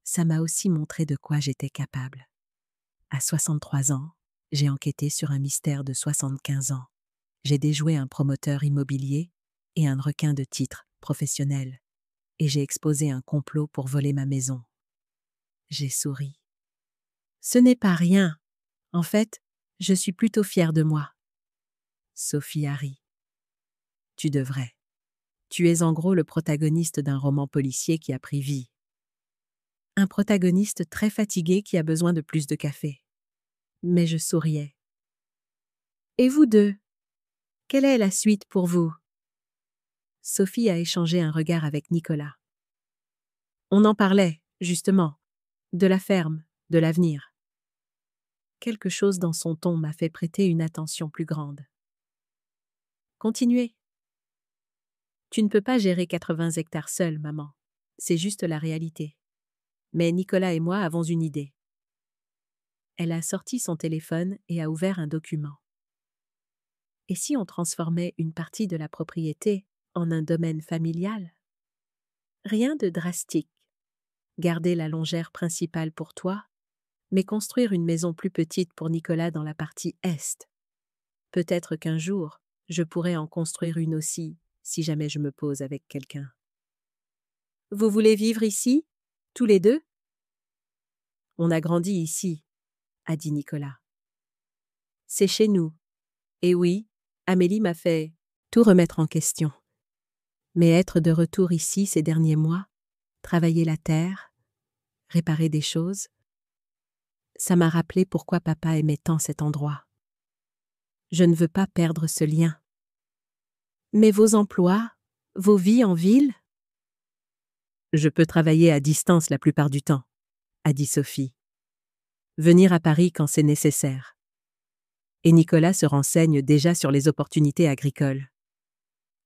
Ça m'a aussi montré de quoi j'étais capable. À 63 ans, j'ai enquêté sur un mystère de 75 ans. J'ai déjoué un promoteur immobilier et un requin de titres professionnel. Et j'ai exposé un complot pour voler ma maison. J'ai souri. Ce n'est pas rien. En fait, je suis plutôt fière de moi. Sophie a ri. Tu devrais. Tu es en gros le protagoniste d'un roman policier qui a pris vie. Un protagoniste très fatigué qui a besoin de plus de café. Mais je souriais. Et vous deux? Quelle est la suite pour vous? Sophie a échangé un regard avec Nicolas. On en parlait, justement, de la ferme, de l'avenir. Quelque chose dans son ton m'a fait prêter une attention plus grande. Continuez. Tu ne peux pas gérer 80 hectares seul, maman. C'est juste la réalité. Mais Nicolas et moi avons une idée. Elle a sorti son téléphone et a ouvert un document. Et si on transformait une partie de la propriété en un domaine familial? Rien de drastique. Garder la longère principale pour toi, mais construire une maison plus petite pour Nicolas dans la partie est. Peut-être qu'un jour, je pourrais en construire une aussi, si jamais je me pose avec quelqu'un. Vous voulez vivre ici, tous les deux? On a grandi ici, a dit Nicolas. C'est chez nous. Et oui, Amélie m'a fait tout remettre en question. Mais être de retour ici ces derniers mois, travailler la terre, réparer des choses, ça m'a rappelé pourquoi papa aimait tant cet endroit. Je ne veux pas perdre ce lien. Mais vos emplois, vos vies en ville? Je peux travailler à distance la plupart du temps, a dit Sophie. Venir à Paris quand c'est nécessaire. Et Nicolas se renseigne déjà sur les opportunités agricoles.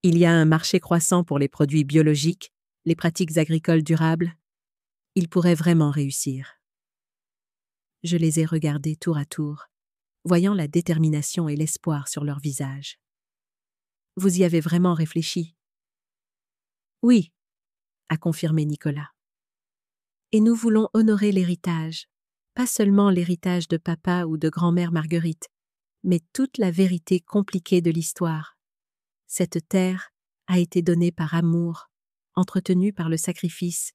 Il y a un marché croissant pour les produits biologiques, les pratiques agricoles durables. Il pourrait vraiment réussir. Je les ai regardés tour à tour, voyant la détermination et l'espoir sur leurs visages. Vous y avez vraiment réfléchi? Oui, a confirmé Nicolas. Et nous voulons honorer l'héritage, pas seulement l'héritage de papa ou de grand-mère Marguerite, mais toute la vérité compliquée de l'histoire. Cette terre a été donnée par amour, entretenue par le sacrifice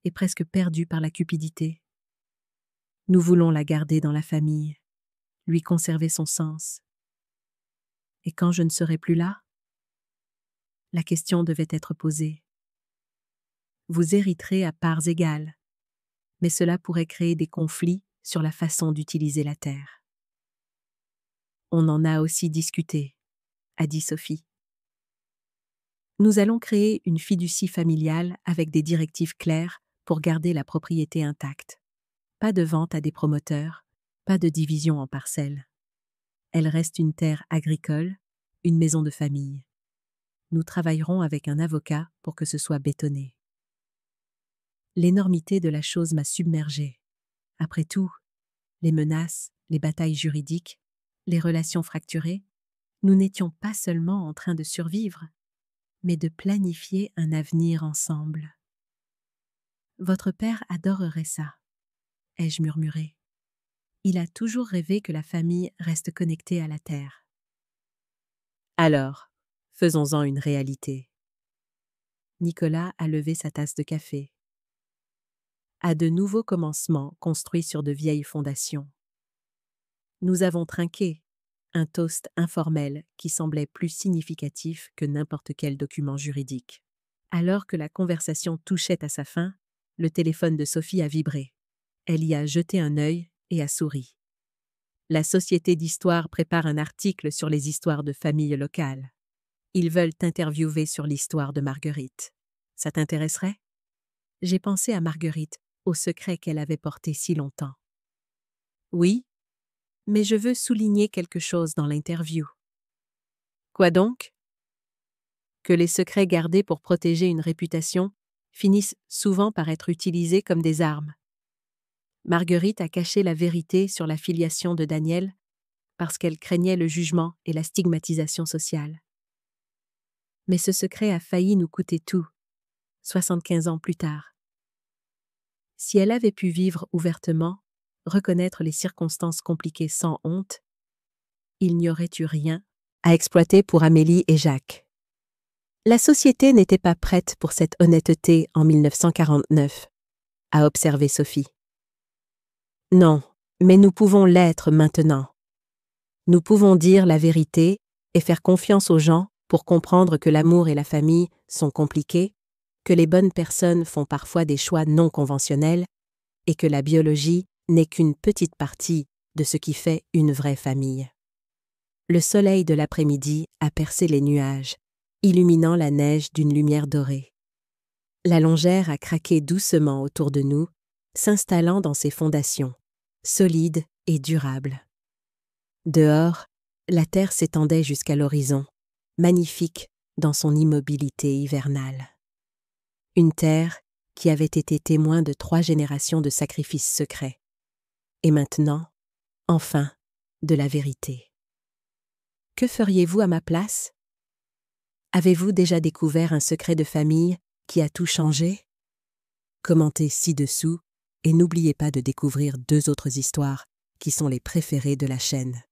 et presque perdue par la cupidité. Nous voulons la garder dans la famille, lui conserver son sens. Et quand je ne serai plus là? La question devait être posée. Vous hériterez à parts égales, mais cela pourrait créer des conflits sur la façon d'utiliser la terre. On en a aussi discuté, a dit Sophie. Nous allons créer une fiducie familiale avec des directives claires pour garder la propriété intacte. Pas de vente à des promoteurs, pas de division en parcelles. Elle reste une terre agricole, une maison de famille. Nous travaillerons avec un avocat pour que ce soit bétonné. L'énormité de la chose m'a submergée. Après tout, les menaces, les batailles juridiques, les relations fracturées, nous n'étions pas seulement en train de survivre, mais de planifier un avenir ensemble. Votre père adorerait ça, ai-je murmuré. Il a toujours rêvé que la famille reste connectée à la terre. Alors, faisons-en une réalité. Nicolas a levé sa tasse de café. À de nouveaux commencements construits sur de vieilles fondations. Nous avons trinqué, un toast informel qui semblait plus significatif que n'importe quel document juridique. Alors que la conversation touchait à sa fin, le téléphone de Sophie a vibré. Elle y a jeté un œil et a souri. La Société d'Histoire prépare un article sur les histoires de famille locales. Ils veulent t'interviewer sur l'histoire de Marguerite. Ça t'intéresserait? J'ai pensé à Marguerite, au secret qu'elle avait porté si longtemps. Oui, mais je veux souligner quelque chose dans l'interview. Quoi donc? Que les secrets gardés pour protéger une réputation finissent souvent par être utilisés comme des armes. Marguerite a caché la vérité sur la filiation de Daniel parce qu'elle craignait le jugement et la stigmatisation sociale. Mais ce secret a failli nous coûter tout, 75 ans plus tard. Si elle avait pu vivre ouvertement, reconnaître les circonstances compliquées sans honte, il n'y aurait eu rien à exploiter pour Amélie et Jacques. La société n'était pas prête pour cette honnêteté en 1949, a observé Sophie. Non, mais nous pouvons l'être maintenant. Nous pouvons dire la vérité et faire confiance aux gens pour comprendre que l'amour et la famille sont compliqués, que les bonnes personnes font parfois des choix non conventionnels et que la biologie n'est qu'une petite partie de ce qui fait une vraie famille. Le soleil de l'après-midi a percé les nuages, illuminant la neige d'une lumière dorée. La longère a craqué doucement autour de nous, s'installant dans ses fondations, solides et durables. Dehors, la terre s'étendait jusqu'à l'horizon, magnifique dans son immobilité hivernale. Une terre qui avait été témoin de 3 générations de sacrifices secrets. Et maintenant, enfin, de la vérité. Que feriez-vous à ma place? Avez-vous déjà découvert un secret de famille qui a tout changé? Commentez ci-dessous et n'oubliez pas de découvrir 2 autres histoires qui sont les préférées de la chaîne.